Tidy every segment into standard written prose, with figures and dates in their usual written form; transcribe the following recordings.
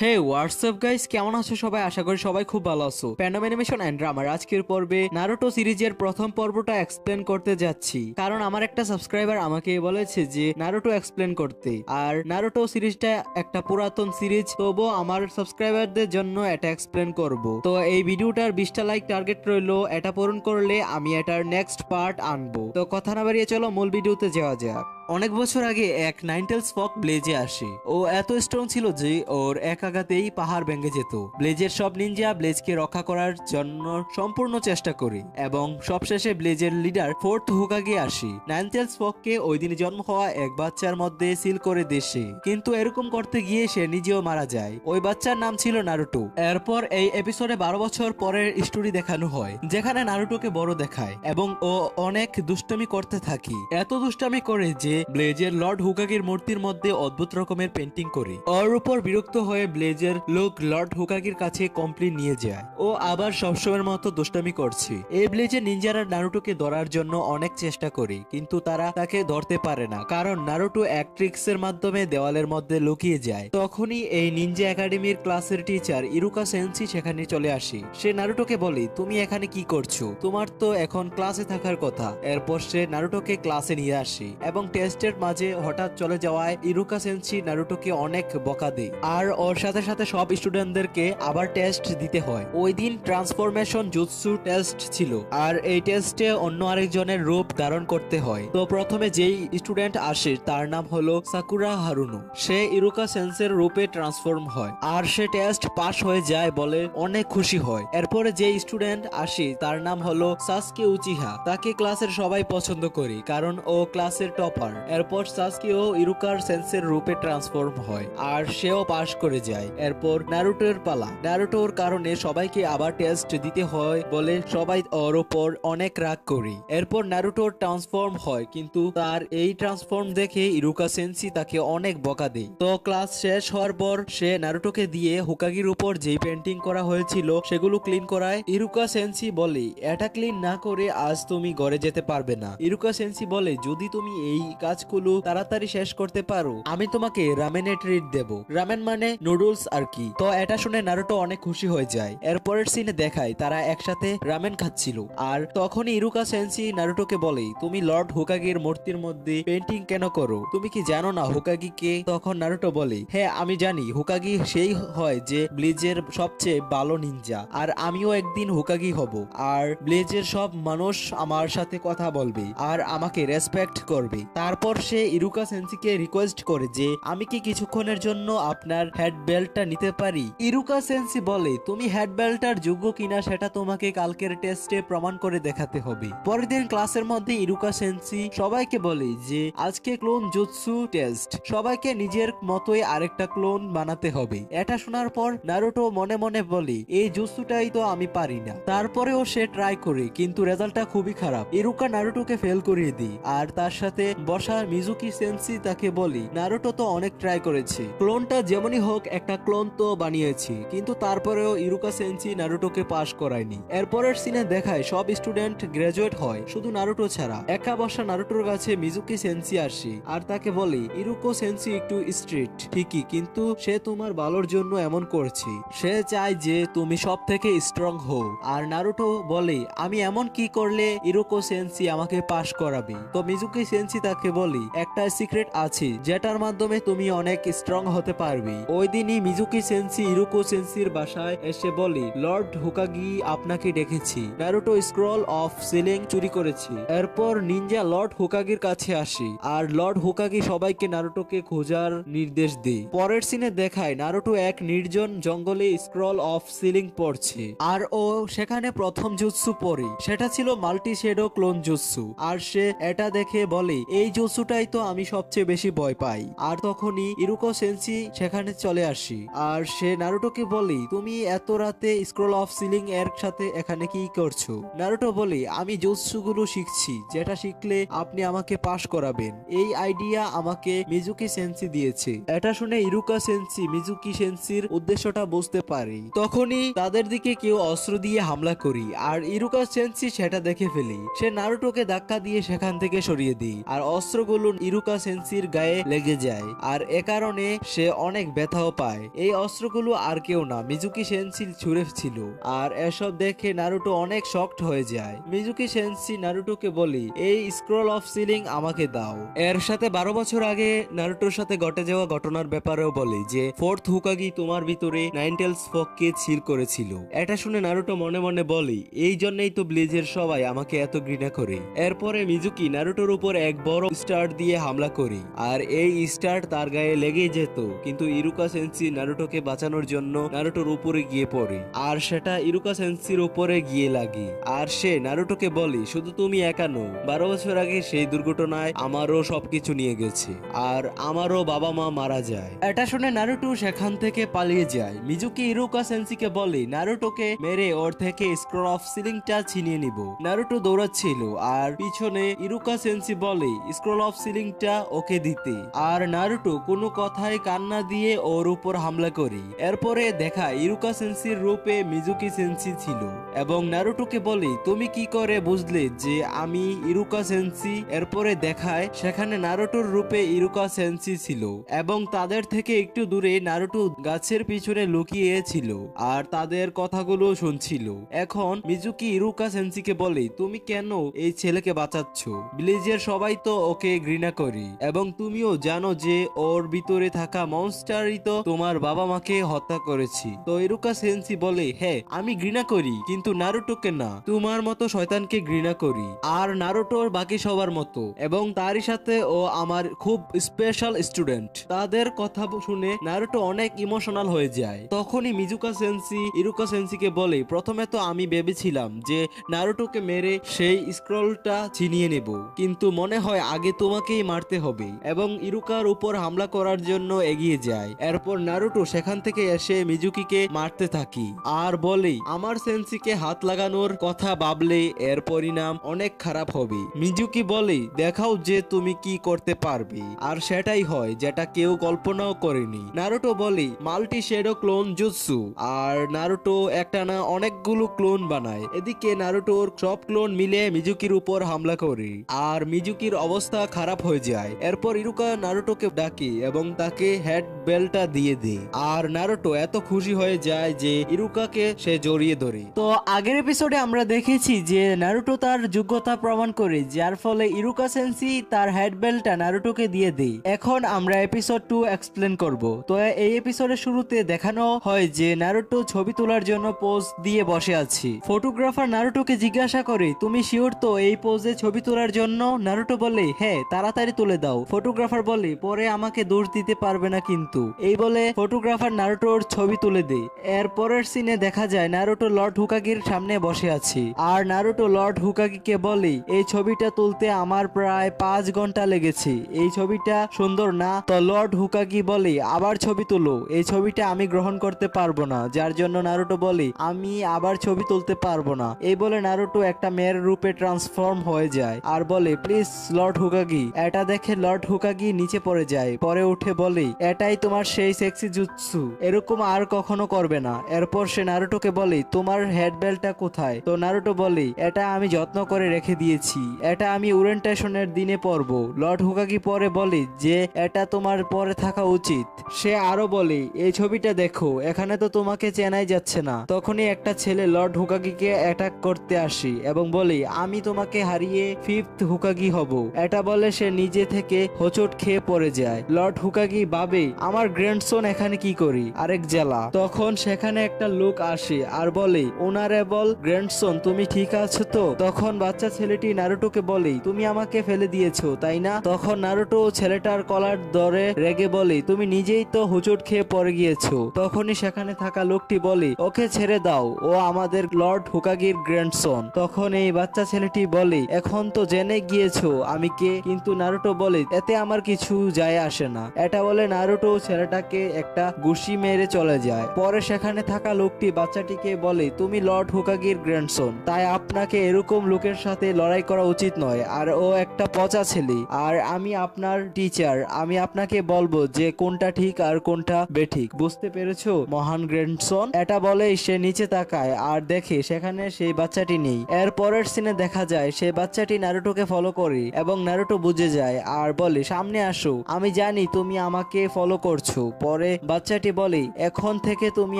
হে WhatsApp guys, কেমন আছো সবাই? আশা করি সবাই খুব ভালো আছো। প্যান্ডাম অ্যানিমেশন এন্ড আমার আজকের পর্বে নারুটো সিরিজের প্রথম পর্বটা এক্সপ্লেন করতে যাচ্ছি, কারণ আমার একটা সাবস্ক্রাইবার আমাকে বলেছে যে নারুটো এক্সপ্লেন করতে। আর নারুটো সিরিজটা একটা পুরাতন সিরিজ, তবুও আমার সাবস্ক্রাইবারদের জন্য এটা এক্সপ্লেন করব। তো এই ভিডিওটার 20টা লাইক টার্গেট রইলো, এটা পূরণ করলে আমি এটার নেক্সট পার্ট আনবো। তো কথা না বাড়িয়ে চলো মূল ভিডিওতে যাওয়া যাক। অনেক বছর আগে এক নাইনটেলস ফক ব্লেজে আসে। ও এত স্ট্রং ছিল যে ওর এক আঘাতেই পাহাড় ভেঙে যেত। ব্লেজের সব নিনজা ব্লেজকে রক্ষা করার জন্য সম্পূর্ণ চেষ্টা করে এবং সবশেষে ব্লেজের লিডার ফোর্থ হোকাগে আসে। নাইনটেলস ফককে ওই দিন জন্ম হওয়া এক বাচ্চার মধ্যে সিল করে দেশে, কিন্তু এরকম করতে গিয়ে সে নিজেও মারা যায়। ওই বাচ্চার নাম ছিল নারুটো। এরপর এই এপিসোডে 12 বছর পরের স্টোরি দেখানো হয়, যেখানে নারুটোকে বড় দেখায় এবং ও অনেক দুষ্টামি করতে থাকে। এত দুষ্টামি করে যে ব্লেজের লর্ড হুকাগির মূর্তির মধ্যে অদ্ভুত রকমের পেন্টিং করে। ওর উপর বিরক্ত হয়ে ব্লেজের লোক লর্ড হুকাগির কাছে কমপ্লেন নিয়ে যায়। ও আবার সবসময়ের মতো দুষ্টামি করছে। এই ব্লেজের নিনজারা নারুটোকে ধরার জন্য অনেক চেষ্টা করে, কিন্তু তারা তাকে ধরতে পারে না, কারণ নারুটো এক ট্রিক্সের মাধ্যমে দেওয়ালের মধ্যে লুকিয়ে যায়। তখনই এই নিনজা একাডেমির ক্লাসের টিচার ইরুকা সেন্সি সেখানে চলে আসে। সে নারুটোকে বলে, তুমি এখানে কি করছো? তোমার তো এখন ক্লাসে থাকার কথা। এরপর সে নারুটোকে ক্লাসে নিয়ে আসে এবং টেস্টের মাঝে হঠাৎ চলে যাওয়ায় ইরুকা সেন্সি নারুটোকে অনেক বকা দেয়। আর ওর সাথে সাথে সব স্টুডেন্টদেরকে আবার টেস্ট দিতে হয়। ওই দিন ট্রান্সফরমেশন জুৎসু টেস্ট ছিল, আর এই টেস্টে অন্য আরেকজনের রূপ ধারণ করতে হয়। তো প্রথমে যেই স্টুডেন্ট আসে তার নাম হলো সাকুরা হারুনো। সে ইরুকা সেন্সের রূপে ট্রান্সফর্ম হয়, আর সে টেস্ট পাস হয়ে যায় বলে অনেক খুশি হয়। এরপরে যে স্টুডেন্ট আসে তার নাম হলো সাসকে উচিহা। তাকে ক্লাসের সবাই পছন্দ করে, কারণ ও ক্লাসের টপার। এরপর সাসকিও ইরুকার সেন্সের রূপে ট্রান্সফর্ম হয়, আর সেও পাশ করে যায়। এরপর নারুটোর পালা। নারুটোর কারণে সবাইকে আবার টেস্ট দিতে হয় বলে সবাই ওর উপর অনেক রাগ করে। এরপর নারুটোর ট্রান্সফর্ম হয়, কিন্তু তার এই ট্রান্সফর্ম দেখে ইরুকা সেন্সি তাকে অনেক বকা দেয়। তো ক্লাস শেষ হওয়ার পর সে নারুটোকে দিয়ে হোকাগির উপর যেই পেন্টিং করা হয়েছিল সেগুলো ক্লিন করায়। ইরুকা সেন্সি বলে, এটা ক্লিন না করে আজ তুমি ঘরে যেতে পারবে না। ইরুকা সেন্সি বলে, যদি তুমি এই কাজগুলো তাড়াতাড়ি শেষ করতে পারো আমি তোমাকে রামেনে ট্রিট দেব। রামেন মানে নুডলস আর কি। তো এটা শুনে নারুটো অনেক খুশি হয়ে যায়। এরপরের সিনে দেখায় তারা একসাথে রামেন খাচ্ছিল, আর তখনই ইরুকা সেন্সি নারুটোকে বলে, তুমি লর্ড হোকাগির মূর্তির মধ্যে পেন্টিং কেন করো? তুমি কি জানো না হোকাগি কে? তখন নারুটো বলে, হ্যাঁ আমি জানি, হোকাগি সেই হয় যে ব্লিজের সবচেয়ে ভালো নিনজা, আর আমিও একদিন হোকাগি হব। আর ব্লেজের সব মানুষ আমার সাথে কথা বলবে আর আমাকে রেসপেক্ট করবে। তারপর সে ইরুকা সেন্সিকে রিকোয়েস্ট করে যে আমি কি কিছুক্ষণের জন্য আপনার হেড বেল্টটা নিতে পারি? ইরুকা সেন্সি বলে, তুমি হেড বেল্টটার যোগ্য কিনা সেটা তোমাকে কালকের টেস্টে প্রমাণ করে দেখাতে হবে। পরের দিন ক্লাসের মধ্যে ইরুকা সেন্সি সবাইকে বলে যে আজকে ক্লোন জুৎসু টেস্ট, সবাইকে নিজের মতোই আরেকটা ক্লোন বানাতে হবে। এটা শোনার পর নারুটো মনে মনে বলে, এই জুৎসুটাই তো আমি পারি না। তারপরেও সে ট্রাই করে, কিন্তু রেজাল্টটা খুবই খারাপ। ইরুকা নারুটোকে ফেল করিয়ে দিই, আর তার সাথে বসা মিজুকি সেন্সি তাকে বলি, নারুটো তো অনেক ট্রাই করেছে, ক্লোনটা যেমনই হোক একটা ক্লোন তো বানিয়েছি, কিন্তু তারপরেও ইরুকা সেন্সি নারুটোকে পাস করায়নি। এরপরের সিনে দেখায় সব স্টুডেন্ট গ্রাজুয়েট হয়, শুধু নারুটো ছাড়া। একা বসা নারুটোর কাছে মিজুকি সেন্সি আসে আর তাকে বলে, ইরুকো সেন্সি একটু স্ট্রিক্ট ঠিকই, কিন্তু সে তোমার ভালোর জন্য এমন করছে। সে চায় যে তুমি সব থেকে স্ট্রং হও। আর নারুটো বলে, আমি এমন কি করলে ইরুকো সেন্সি আমাকে পাস করাবে? তো মিজুকি সেন্সি তাকে বলে, একটা সিক্রেট আছে যেটার মাধ্যমে তুমি অনেক স্ট্রং হতে পারবে। ওই দিনই মিজুকি সেন্সি ইরুকো সেন্সির বাসায় এসে বলে, লর্ড হোকাগি আপনাকে ডেকেছি, নারুটো স্ক্রল অফ সিলিং চুরি করেছে। এরপর নিনজা লর্ড হোকাগির কাছে আসে, আর লর্ড হোকাগি সবাইকে নারুটোকে খোঁজার নির্দেশ দেয়। পরের সিনে দেখায় নারুটো এক নির্জন জঙ্গলে স্ক্রল অফ সিলিং পড়ছে, আর ও সেখানে প্রথম জুৎসু পড়ে। সেটা ছিল মাল্টি শেডো ক্লোন জুৎসু। আর সে এটা দেখে বলে, এই জুৎসুটাই তো আমি সবচেয়ে বেশি ভয় পাই। আর তখনই ইরুকো সেন্সি সেখানে চলে আসি, আর সে নারুটোকে বলে, তুমি এত রাতে স্ক্রল অফ সিলিং এর সাথে এখানে কি করছো? নারুটো বলে, আমি জুৎসুগুলো শিখছি, যেটা শিখলে আপনি আমাকে পাস করাবেন। এই আইডিয়া আমাকে মিজুকি সেন্সি দিয়েছে। এটা শুনে ইরুকা সেন্সি মিজুকি সেন্সির উদ্দেশ্যটা বুঝতে পারে। তখনই তাদের দিকে কেউ অস্ত্র দিয়ে হামলা করি, আর ইরুকা সেন্সি সেটা দেখে ফেলি। সে নারুটোকে ধাক্কা দিয়ে সেখান থেকে সরিয়ে দিই, আর অস্ত্র অস্ত্রগুলো ইরুকা সেন্সির গায়ে লেগে যায় আর এ কারণে সে অনেক ব্যথাও পায়। এই অস্ত্রগুলো আর কেউ না, মিজুকি সেন্সি ছুঁড়েছিল। আর এসব দেখে নারুটো অনেক শকড হয়ে যায়। মিজুকি সেন্সি নারুটোকে বলে এই স্ক্রল অফ সিলিং আমাকে দাও। এর সাথে 12 বছর আগে নারুটোর সাথে ঘটে যাওয়া ঘটনার ব্যাপারেও বলে যে ফোর্থ হুকাগি তোমার ভিতরে নাইন টেলস ফককে ছিল করেছিল। এটা শুনে নারুটো মনে মনে বলে এই জন্যই তো ব্লিজের সবাই আমাকে এত ঘৃণা করে। এরপরে মিজুকি নারুটোর উপর এক বড় স্টার দিয়ে হামলা করে আর এই স্টার তার গায়ে লেগে যেত, কিন্তু ইরুকা সেন্সি নারুটোকে বাঁচানোর জন্য নারুটোর উপরে গিয়ে পড়ে আর সেটা ইরুকা সেন্সির উপরে গিয়ে লাগে। আর সে নারুটোকে বলে শুধু তুমি একা নও, 12 বছর আগে সেই দুর্ঘটনায় আমারও সবকিছু নিয়ে গেছে আর আমারও বাবা মা মারা যায়। এটা শুনে নারুটো সেখান থেকে পালিয়ে যায়। মিজুকি ইরুকা সেন্সিকে বলে নারুটোকে মেরে ওর থেকে স্ক্রল অফ সিলিংটা ছিনিয়ে নিব। নারুটো দৌড়াচ্ছিল আর পিছনে ইরুকা সেন্সি বলে স্ক্রল অফ সিলিংটা ওকে দিতে, আর নারুটো কোনো কথায় কান্না দিয়ে ওর উপর হামলা করে। এরপরে দেখা ইরুকা সেন্সির রূপে মিজুকি সেন্সি ছিল এবং নারুটোকে বলে তুমি কি করে বুঝলে যে আমি ইরুকা সেন্সি? এরপরে দেখায় সেখানে নারুটোর রূপে ইরুকা সেন্সি ছিল এবং তাদের থেকে একটু দূরে নারুটো গাছের পিছনে লুকিয়ে ছিল আর তাদের কথাগুলো শুনছিল। এখন মিজুকি ইরুকা সেন্সিকে বলে তুমি কেন এই ছেলেকে বাঁচাচ্ছ? ব্লিজের সবাই তো ওকে ঘৃণা করে এবং তুমিও জানো যে ওর ভিতরে থাকা মনস্টারই তো তোমার বাবা মাকে হত্যা করেছি। তো ইরুকা সেন্সি বলে হ্যাঁ আমি ঘৃণা করি, কিন্তু নারুটোকে না, তোমার মতো শয়তানকে ঘৃণা করি আর নারুটোর বাকি সবার মতো, এবং তারই সাথে ও আমার খুব স্পেশাল স্টুডেন্ট। তাদের কথা শুনে নারুটো অনেক ইমোশনাল হয়ে যায়। তখনই মিজুকা সেন্সি ইরুকা সেন্সিকে বলে প্রথমে তো আমি ভেবেছিলাম যে নারুটোকে মেরে সেই স্ক্রলটা ছিনিয়ে নেব, কিন্তু মনে হয় আগে তোমাকেই মারতে হবে, এবং ইরুকার উপর হামলা করার জন্য এগিয়ে যায়। এরপর নারুটো সেখান থেকে এসে মিজুকিকে মারতে থাকি আর বলে আমার সেন্সিকে হাত লাগানোর কথা ভাবলে এর পরিণাম অনেক খারাপ হবে। মিজুকি বলে দেখাও যে তুমি কি করতে পারবে, আর সেটাই হয় যেটা কেউ কল্পনাও করেনি। নারুটো বলে মাল্টি শ্যাডো ক্লোন জুৎসু, আর নারুটো একটানা অনেকগুলো ক্লোন বানায়। এদিকে নারুটোর সব ক্লোন মিলে মিজুকির উপর হামলা করে আর মিজুকির অবস্থা খারাপ হয়ে যায়। এরপর ইরুকা নারুটোকে ডাকে এবং তাকে হেড বেল্টটা দিয়ে দেয় আর নারুটো এত খুশি হয়ে যায় যে ইরুকাকে সে জড়িয়ে ধরে। তো আগের এপিসোডে আমরা দেখেছি যে নারুটো তার যোগ্যতা প্রমাণ করে, যার ফলে ইরুকা সেন্সি তার হেড বেল্টটা নারুটোকে দিয়ে দেয়। এখন আমরা এপিসোড 2 এক্সপ্লেন করব। তো এই এপিসোডের শুরুতে দেখানো হয় যে নারুটো ছবি তোলার জন্য পোজ দিয়ে বসে আছে। ফটোগ্রাফার নারুটোকে জিজ্ঞাসা করে তুমি শিওর তো এই পোজে ছবি তোলার জন্য? নারুটো বলে হ্যাঁ তাড়াতাড়ি তুলে দাও। ফটোগ্রাফার বলে পরে আমাকে দোষ দিতে পারবে না কিন্তু। এই বলে ফটোগ্রাফার নারুটোর ছবি তুলে দেয়। এর পরের সিনে দেখা যায় নারুটো লর্ড হুকাগির সামনে বসে আছে আর নারুটো লর্ড হুকাগিকে বলে এই ছবিটা তুলতে আমার প্রায় 5 ঘন্টা লেগেছে, এই ছবিটা সুন্দর না? তো লর্ড হুকাগি বলে আবার ছবি তুলো, এই ছবিটা আমি গ্রহণ করতে পারবো না। যার জন্য নারুটো বলে আমি আবার ছবি তুলতে পারবো না। এই বলে নারুটো একটা মেয়ের রূপে ট্রান্সফর্ম হয়ে যায় আর বলে প্লিজ লর্ড হুকাগি। এটা দেখে লর্ড হুকাগি নিচে পড়ে যায়, পরে উঠে বলে এটাই তোমার সেই সেক্সি জুৎসু, এরকম আর কখনো করবে না। এরপর সে নারুটোকে বলে তোমার হেড বেল্টটা কোথায়? তো নারুটো বলে এটা আমি যত্ন করে রেখে দিয়েছি, এটা আমি ওরিয়েন্টেশনের দিনে পরবো। লর্ড হুকাগি পরে বলে যে এটা তোমার পরে থাকা উচিত। সে আরো বলে এই ছবিটা দেখো, এখানে তো তোমাকে চেনাই যাচ্ছে না। তখনই একটা ছেলে লর্ড হুকাগিকে অ্যাটাক করতে আসে এবং বলে আমি তোমাকে হারিয়ে 5th হুকাগি হব। এটা বলে সে নিজে থেকে হোঁচট খেয়ে পড়ে যায়। লর্ড হুকাগি ভাবে আমার গ্র্যান্ডসন এখানে কি করি, আরেক জেলা। তখন সেখানে একটা লোক আসে আর বলে অনারেবল গ্র্যান্ডসন তুমি ঠিক আছো তো? তখন বাচ্চা ছেলেটি নারুটোকে বলে তুমি আমাকে ফেলে দিয়েছো তাই না? তখন নারুটো ছেলেটার কলার ধরে রেগে বলে তুমি নিজেই তো হোঁচট খেয়ে পড়ে গিয়েছো। তখনই সেখানে থাকা লোকটি বলে ওকে ছেড়ে দাও, ও আমাদের লর্ড হুকাগির গ্র্যান্ডসন। তখন এই বাচ্চা ছেলেটি বলে এখন তো জেনে গিয়েছো আমি কে, কিন্তু নারুটো বলে এতে আমার কিছু যায় আসে না। এটা বলে নারুটো ছেলেটাকে একটা ঘুষি মেরে চলে যায়। পরে সেখানে থাকা লোকটি বাচ্চাটিকে বলে তুমি লর্ড হুকাগির গ্র্যান্ডসন, তাই আপনাকে এরকম লোকের সাথে লড়াই করা উচিত নয়, আর ও একটা পচা ছেলে, আর আমি আপনার টিচার, আমি আপনাকে বলবো যে কোনটা ঠিক আর কোনটা বেঠিক, বুঝতে পেরেছো মহান গ্র্যান্ডসন? এটা বলে সে নিচে তাকায় আর দেখে সেখানে সেই বাচ্চাটি নেই। এর পরের সিনে দেখা যায় সেই বাচ্চাটি নারুটোকে ফলো করে এবং নারুটো বুঝে যায় আর বলে সামনে আসো, আমি জানি তুমি আমাকে ফলো করছো। পরে বাচ্চাটি বলে এখন থেকে তুমি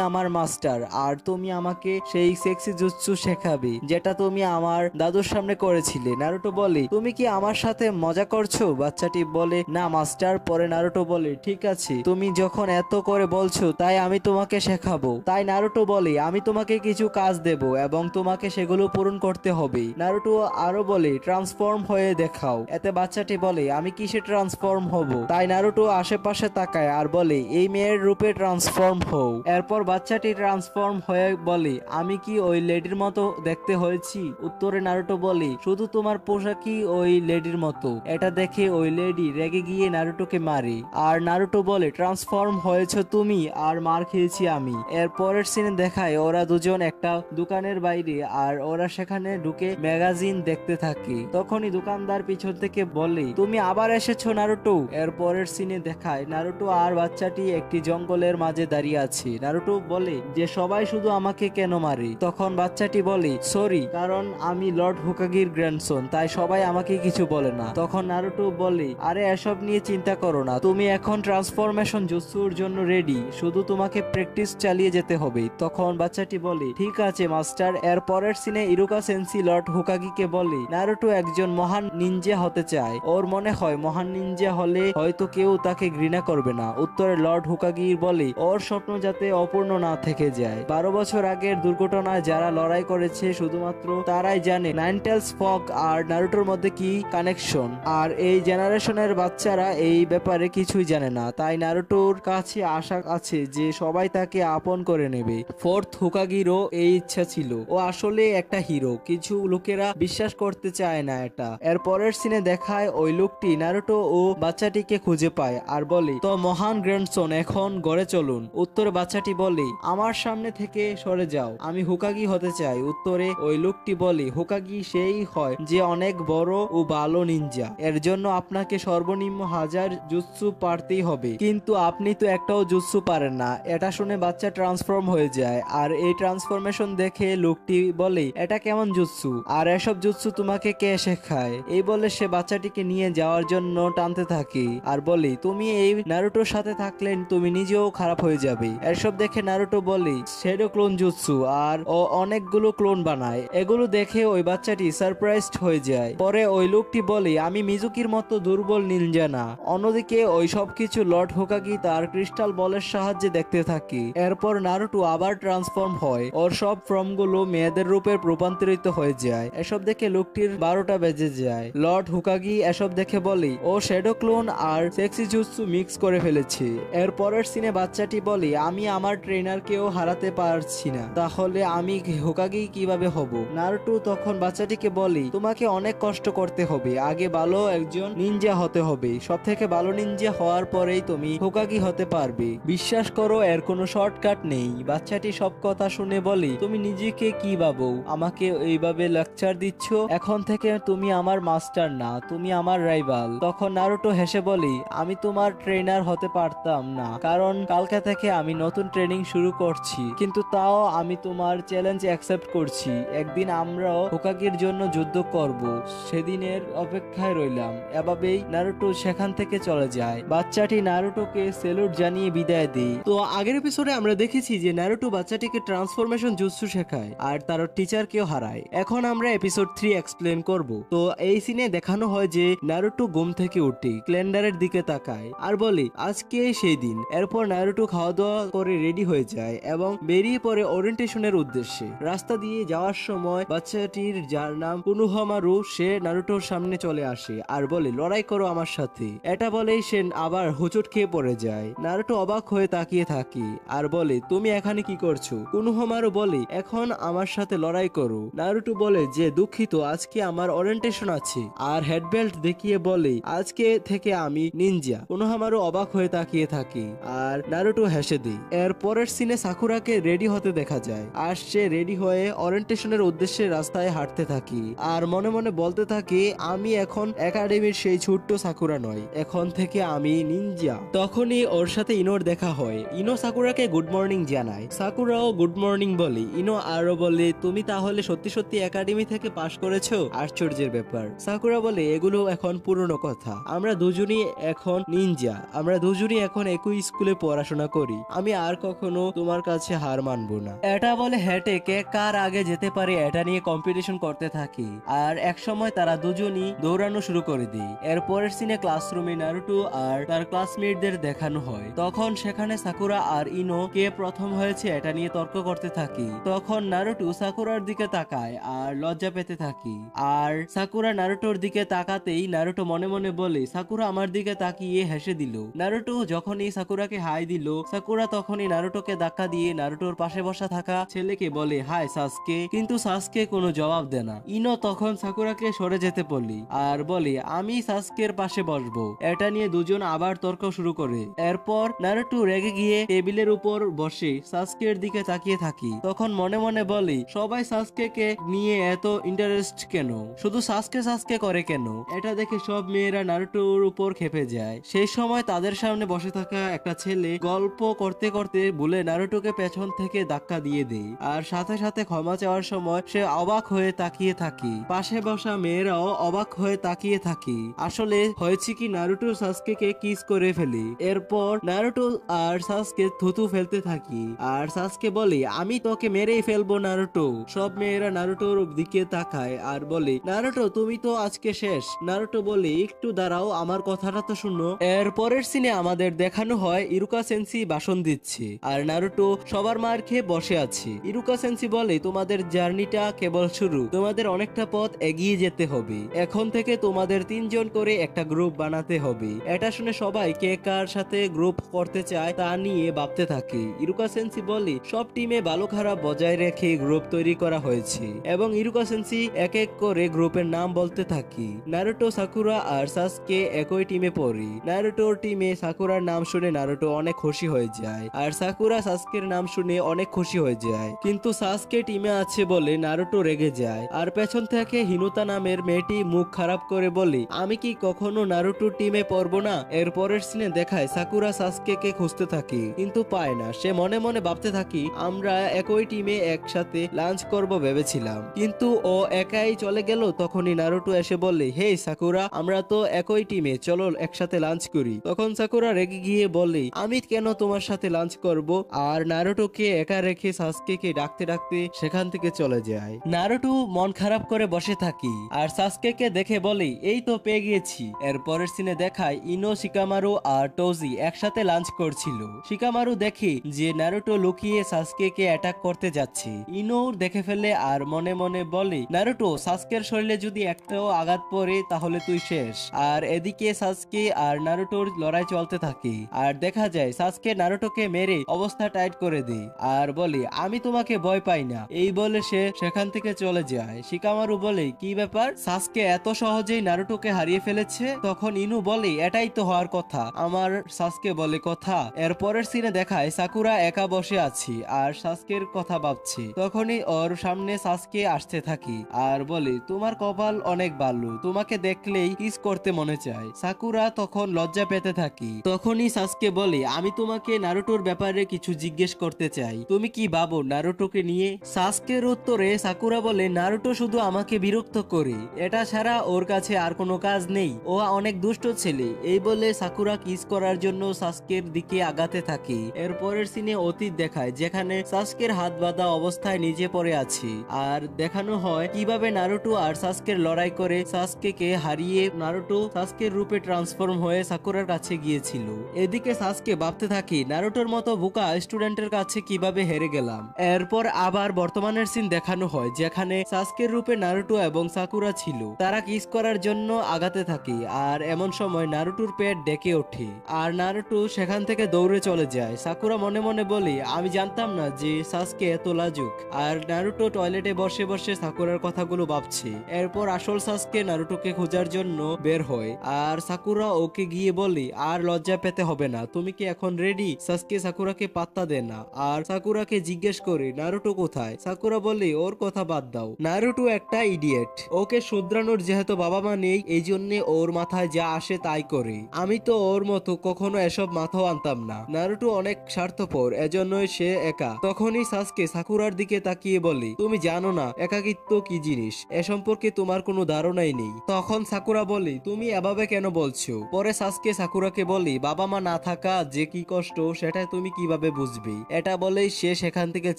আমার মাস্টার আর তুমি আমাকে সেই সেক্সি জুৎসু শেখাবে যেটা তুমি আমার দাদুর সামনে করেছিলে। নারুটো বলে তুমি কি আমার সাথে মজা করছো? বাচ্চাটি বলে না মাস্টার। পরে নারুটো বলে ঠিক আছে, তুমি যখন এত করে বলছো তাই আমি তোমাকে শেখাবো। তাই নারুটো বলে আমি তোমাকে কিছু কাজ দেব এবং তোমাকে সেগুলো পূরণ করতে হবে। নারুটো আরো বলে ট্রান্সফর্ম হয়ে দেখাও। এতে বাচ্চাটি বলে আমি কিসে ট্রান্সফর্ম হব? তাই নারুটো আশেপাশে তাকায় আর বলে এই মেয়ের রূপে ট্রান্সফর্ম হও। এরপর বাচ্চাটি ট্রান্সফর্ম হয়ে বলে আমি কি ওই লেডির মতো দেখতে হয়েছি? উত্তরে নারুটো বলে শুধু তোমার পোশাকই ওই লেডির মতো। এটা দেখে ওই লেডি রেগে গিয়ে নারুটোকে মারে আর নারুটো বলে ট্রান্সফর্ম হয়েছে তুমি আর মার খেয়েছি আমি। এর পরের সিনে দেখায় ওরা দুজন একটা দোকানের বাইরে আর ওরা সেখানে ঢুকে ম্যাগাজিন দেখতে থাকে। তখনই দোকানদার পিছন থেকে বলে তুমি আবার এসেছো নারুটো। এর পরের সিনে দেখায় নারুটো আর বাচ্চাটি একটি জঙ্গলের মাঝে দাঁড়িয়ে আছে। নারুটো বলে যে সবাই শুধু আমাকে কেন মারে? তখন বাচ্চাটি বলে সরি, কারণ আমি লর্ড হোকাগির গ্র্যান্ডসন, তাই সবাই আমাকে কিছু বলে না। তখন নারুটো বলে আরে এসব নিয়ে চিন্তা করো না, তুমি এখন ট্রান্সফরমেশন জুৎসুর জন্য রেডি, শুধু তোমাকে প্র্যাকটিস চালিয়ে যেতে হবে। তখন বাচ্চাটি বলে ঠিক আছে মাস্টার। এর পরের সিনে ইরুকা সেন্সি লর্ড হোকাগিকে বলে নারুটো একজন মহান নিনজা হতে চায়, ওর মনে হয় মহান নিনজা হলে হয়তো কেউ তাকে ঘৃণা করবে না। উত্তরে লর্ড হোকাগি বলে ওর স্বপ্ন যাতে অপূর্ণ না থেকে যায়। 12 বছর আগের দুর্ঘটনায় যারা লড়াই করেছে শুধুমাত্র তারাই জানে নাইন টেলস ফগ আর নারুটোর মধ্যে কি কানেকশন, আর এই জেনারেশনের বাচ্চারা এই ব্যাপারে কিছুই জানে না। তাই নারুটোর কাছে আশা আছে যে সবাই তাকে আপন করে নেবে। ফোর্থ হোকাগিরও এই ইচ্ছা ছিল, ও আসলে একটা হিরো, কিছু লোকেরা বিশ্বাস করতে চায় না এটা। এর পরের সিনে দেখায় ওই লোকটি নারুটো ও বাচ্চাটিকে খুঁজে পায় আর বলে তো মহান গ্র্যান্ডসন এখন ঘরে চলুন। উত্তরে বাচ্চাটি বলে আমার সামনে থেকে সরে যাও, আমি হোকাগি হতে চাই। উত্তরে ওই লোকটি বলে হোকাগি সেই হয় যে অনেক বড় ও ভালো নিনজা, এর জন্য আপনাকে সর্বনিম্ন 1000 জুৎসু পারতেই হবে, কিন্তু আপনি তো একটাও জুৎসু পারেন না। এটা শুনে বাচ্চা ট্রান্সফর্ম হয়ে যায় আর এই ট্রান্সফরমেশন দেখে লোকটি বলে এটা কেমন জুৎসু আর এসব জুৎসু তোমাকে কে শেখায়? এই বলে সে বাচ্চাটিকে নিয়ে যাওয়ার জন্য টানতে থাকে আর বলে তুমি এই নারুটোর সাথে থাকলে তুমি নিজেও খারাপ হয়ে যাবে। এসব দেখে নারুটো বলে শ্যাডো ক্লোন জুৎসু আর ও অনেকগুলো ক্লোন বানায়। এগুলো দেখে ওই বাচ্চাটি সারপ্রাইজড হয়ে যায়। পরে ওই লোকটি বলে আমি মিজুকির মতো দুর্বল নিনজা না। অন্যদিকে ওই সবকিছু লর্ড হোকাগি তার ক্রিস্টাল বলের সাহায্যে দেখতে থাকে। এরপর নারুটো আবার ট্রান্সফর্ম হয়, ওর সব ফর্মগুলো মেয়েদের রূপে রূপান্তরিত হয়ে যায়। এসব দেখে লোকটির 12টা বেজে যায়। লর্ড হোকাগি এসব দেখে বলে ও শ্যাডো ক্লোন আর সেক্সি জুৎসু মিক্স করে ফেলেছে। এর পরের সিনে বাচ্চাটি বলে আমি আমার ট্রেনারকেও হারাতে পারছি না, তাহলে আমি হোকাগি কিভাবে হব? নারুটো তখন বাচ্চাটিকে বলে তোমাকে অনেক কষ্ট করতে হবে, আগে ভালো একজন নিনজা হতে হবে, সব থেকে ভালো নিনজা হওয়ার পরেই তুমি হোকাগি হতে পারবে। বিশ্বাস করো এর কোনো শর্টকাট নেই। বাচ্চাটি সব কথা শুনে বলে তুমি নিজেকে কি ভাবো, আমাকে এইভাবে লেকচার দিচ্ছ? এখন থেকে তুমি আমার মাস্টার না, তুমি আমার রাইভাল। তখন নারুটো হেসে বলে আমি তোমার ট্রেনার হতে পারতাম না, কারণ কালকে থেকে আমি নতুন ট্রেনিং শুরু করছি, কিন্তু তাও আমি তোমার চ্যালেঞ্জ অ্যাকসেপ্ট করছি। একদিন আমরাও হোকাগির জন্য যুদ্ধ করব, সেদিনের অপেক্ষায় রইলাম। এভাবেই নারুটো সেখান থেকে চলে যায়। বাচ্চাটি নারুটোকে সেলুট জানিয়ে বিদায় দেয়। তো আগের এপিসোডে আমরা দেখেছি যে নারুটো বাচ্চাটিকে ট্রান্সফরমেশন জুৎসু শেখায় আর তার টিচারকেও হারায়। এখন আমরা এপিসোড 3 এক্সপ্লেন করব। তো এই সিনে দেখানো হয় যে নারুটো ঘুম থেকে উঠে ক্যালেন্ডারের দিকে তাকায় আর বলে আজকে সেই দিন। এরপর নারুটো খাওয়া দাওয়া করে রেডি হয়ে যায় এবং বেরিয়ে পড়ে ওরিয়েন্টেশনের উদ্দেশ্যে। রাস্তা দিয়ে যাওয়ার সময় বাচ্চাটির যার নাম কুনোহামারু সে নারুটোর সামনে চলে আসে আর বলে লড়াই করো আমার সাথে। এটা বলেই সে আবার হোঁচট খেয়ে পড়ে যায়। নারুটো অবাক হয়ে তাকিয়ে থাকে আর বলে তুমি এখানে কি করছো? কুনোহামারু বলে এখন আমার সাথে লড়াই করো। নারুটো বলে যে দুঃখিত, আজকে আমার ওরিয়েন্টেশন আছে, আর হেডবেল্ট দেখিয়ে বলে আজকে থেকে আমি নিনজা। কুনোহামারু অবাক হয়ে তাকিয়ে থাকে আর নারুটো হেসে দেয়। এর পরের সিনে সাকুরাকে রেডি হতে দেখা যায় আর সে রেডি হয়ে ওরিয়েন্টেশনের উদ্দেশ্যে রাস্তায় হাঁটতে থাকে আর মনে মনে বলতে থাকে আমি এখন একাডেমির সেই ছোট্ট সাকুরা নয়, এখন থেকে আমি নিনজা। তখনই ওর সাথে ইনোর দেখা হয়। ইনো সাকুরাকে গুড মর্নিং জানায়, সাকুরাও গুড মর্নিং বলে। ইনো আরো বলে তুমি তাহলে সত্যি সত্যি একাডেমি থেকে পাশ করেছো, আশ্চর্যের ব্যাপার। সাকুরা বলে এগুলো এখন পুরনো কথা। আমরা দুজনই এখন নিনজা, আমরা দুজনই এখন একই স্কুলে পড়াশোনা করি। আমি আর কখনো তোমার কাছে হার মানবো না। এটা বলে হেঁটে কে কার আগে যেতে পারে এটা নিয়ে কম্পিটিশন করতে থাকি। আর এক সময় তারা দুজনই দৌড়ানো শুরু করে দেয়। এর পরের সিনে ক্লাসরুমে নারুটো আর তার ক্লাসমেটদের দেখানো হয়। তখন সেখানে সাকুরা আর ইনো কে প্রথম হয়েছে এটা নিয়ে তর্ক করতে থাকি। তখন নারুটো সাকুরার দিকে তাকায় আর লজ্জা পেতে থাকি। আর সাকুরা নারুটোর দিকে তাকাতেই নারুটো মনে মনে বলে, সাকুরা আমার দিকে তাকিয়ে হেসে দিল। নারুটো যখনই সাকুরাকে হাই দিল, সাকুরা তখনই নারুটোকে ধাক্কা দিয়ে নারুটোর পাশে বসা থাকা ছেলেকে বলে হাই সাসকে, কিন্তু সাসকে কোনো জবাব দেয় না। ইনো তখন সাকুরাকে সরে যেতে বলি আর বলে আমি সাসকের পাশে বসবো। এটা নিয়ে দুজন আবার তর্ক শুরু করে। এরপর নারুটো রেগে গিয়ে টেবিলের উপর বসে সাসকের দিকে তাকিয়ে থাকি। তখন মনে মনে বলি সবাই সাসকে নিয়ে এত ইন্টারেস্ট কেন, শুধু সাসকে সাসকে করে কেন। এটা দেখে সব মেয়েরা নারুটোর উপর খেপে যায়। সেই সময় তাদের সামনে বসে থাকা একটা ছেলে গল্প করতে করতে ভুলে নারুটোকে পেছন থেকে ধাক্কা দিয়ে দেয়। আর সাথে সাথে ক্ষমা চাওয়ার সময় সে অবাক হয়ে তাকিয়ে থাকি। পাশে বসা মেয়েরাও অবাক হয়ে তাকিয়ে থাকি। আসলে হয়েছে কি, নারুটো সাসকে কিস করে ফেলি। এরপর নারুটো আর সাসকে থুতু ফেলতে থাকি। আর সাসকে বলে আমি তোকে মেরেই ফেলবো নারুটো। সব মেয়েরা নারুটোর দিকে তাকায় আর বলে নারুটো তুমি তো আজকে শেষ। নারুটো বলে একটু দাঁড়াও, আমার কথাটা তো শুনো। এর পরের সিনে আমাদের দেখানো হয় ইরুকা সেন্সি ভাষণ দিচ্ছে আর নারুটো সবার মার খেয়ে বসে আছে। ইরুকা সেন্সি বলে তোমাদের জার্নিটা কেবল শুরু, তোমাদের অনেকটা পথ এগিয়ে যেতে হবে। এখন থেকে তোমাদের 3 জন করে একটা গ্রুপ বানাতে হবে। এটা শুনে সবাই কে কার সাথে গ্রুপ করতে চায় তা নিয়ে ভাবতে থাকে। ইরুকা সেন্সি বলে সব টিমে ভালো খারাপ বজায় রেখে গ্রুপ তৈরি করা হয়েছে এবং ইরুকা সেন্সি এক এক করে গ্রুপের নাম বলতে থাকি। নারুটো, সাকুরা আর সাসকে একই টিমে পড়ে। নারুটোর টিমে সাকুরার নাম শুনে নারুটো অনেক খুশি হয়ে যায় আর সাকুরা সাসকের নাম শুনে অনেক খুশি হয়ে যায়। কিন্তু সাসকে টিমে আছে বলে নারুটো রেগে যায় আর পেছন থেকে হিনুতা নামের মেয়েটি মুখ খারাপ করে বলে আমি কি কখনো নারুটোর টিমে পড়বো না। এর পরের সিনে দেখায় সাকুরা সাসকে কে খুঁজতে থাকি কিন্তু পায় না। সে মনে মনে ভাবতে থাকি আমরা একই টিমে একসাথে লাঞ্চ করব ভেবেছিলাম, কিন্তু ও একাই চলে গেল। তখনই নারুটো এসে বলে হেই সাকুরা, আমরা তো একই টিমে, চলো একসাথে লাঞ্চ করি। তখন সাকুরা রেগে গিয়ে বলে আমি কেন তোমার সাথে লাঞ্চ করব। আর নারুটোকে একা রেখে সাসকে ডাকতে ডাকতে সেখান থেকে চলে যায়। নারুটো মন খারাপ করে বসে থাকি আর সাসকে দেখে বলে এই তো পেয়ে গিয়েছি। এর পরের সিনে দেখায় ইনো, শিকামারু আর টোজি একসাথে লাঞ্চ করছিল। শিকামারু দেখে যে নারুটো লুকিয়ে সাসকে অ্যাটাক করতে যাচ্ছে। ইনো দেখে ফেলে আর মনে মনে বলে নারুটো, সাসকের শরীরে যদি একটাও আঘাত পড়ে তাহলে তুই শেষ। আর এদিকে সাসকে আর নারুটোর লড়াই চলতে থাকে আর দেখা যায় সাসকে নারুটোকে মেরে অবস্থা টাইট করে দেয় আর বলে আমি তোমাকে ভয় পাই না। এই বলে সে সেখান থেকে চলে যায়। শিকামারু বলে কি ব্যাপার, সাসকে এত সহজেই নারুটোকে হারিয়ে ফেলেছে। তখন ইনু বলে এটাই তো হওয়ার কথা। আমার সাসকে বলে কথা। এর পরের সিনে দেখায় সাকুরা একা বসে আছি আর সাসকের কথা ভাবছি। তখনই ওর সামনে সাসকে আসতে থাকি আর বলে তোমার কপাল অনেক ভালো, তোমাকে দেখলেই কিস করতে মনে চায়। সাকুরা তখন লজ্জা পেতে থাকি। তখনই সাসকে বলে আমি তোমাকে নারুটোর ব্যাপারে কিছু জিজ্ঞেস করতে চাই, তুমি কি ভাবো নারুটোকে নিয়ে। সাসকের উত্তরে সাকুরা বলে নারুটো শুধু আমাকে বিরক্ত করে, এটা ছাড়া ওর কাছে আর কোনো কাজ নেই, ও অনেক দুষ্ট ছেলে। এই বলে সাকুরা কিস করার জন্য সাসকের দিকে আগাতে থাকে। এর পরের সিনে অতীত দেখায় যেখানে সাসকের হাত বাঁধা অবস্থায় নিচে পড়ে আছে আর দেখানো হয় কিভাবে নারুটো আর সাসকের লড়াই করে সাসকে হারিয়ে নারুটো সাসকের রূপে ট্রান্সফর্ম হয়ে সাকুরার কাছে গিয়েছিল। এদিকে সাসকে ভাবতে থাকি নারুটোর মতো বোকা স্টুডেন্টের কাছে কিভাবে হেরে গেলাম। এরপর আবার বর্তমানের সিন দেখানো হয় যেখানে সাসকের রূপে নারুটো এবং সাকুরা ছিল। তারা কিস করার জন্য আগাতে থাকে আর এমন সময় নারুটোর পেট ডেকে ওঠে আর নারুটো সেখান থেকে দৌড়ে চলে যায়। সাকুরা মনে মনে বলে আমি জানতাম না যে সাসকে এত লাজুক। আর নারুটো টয়লেটে বসে বসে সাকুরার কথাগুলো ভাবছে। এরপর আসল সাসকে নারুটোকে খোঁজার জন্য বের হয় আর সাকুরা ওকে গিয়ে বলে আর লজ্জা পেতে হবে না, তুমি কি এখন রেডি। সাসকে সাকুরাকে পাত্তা দেয় না আর সাকুরাকে জিজ্ঞেস করে নারুটো কোথায়। সাকুরা বলে ওর কথা বাদ দাও, নারুটো একটা ইডিয়েট, ওকে শুধরানোর যেহেতু বাবা মা নেই এই জন্য ওর মাথায় যা আসে তাই করে। আমি তো ওর মতো কখনো এসব মাথাও আনতাম না। নারুটো অনেক স্বার্থপর, এজন্যই সে একা। তখনই সাসকে সাকুরার দিকে তাকিয়ে বলে তুমি জানো না একাকিত্ব কি জিনিস, এ সম্পর্কে তোমার কোনো ধারণাই নেই। তখন সাকুরা বলি তুমি এভাবে কেন বলছো। পরে সাসকে সাকুরাকে বলি বাবা মা না থাকা যে কি কষ্ট সেটা তুমি কিভাবে বুঝবে। এটা বলেই সে সেখান থেকে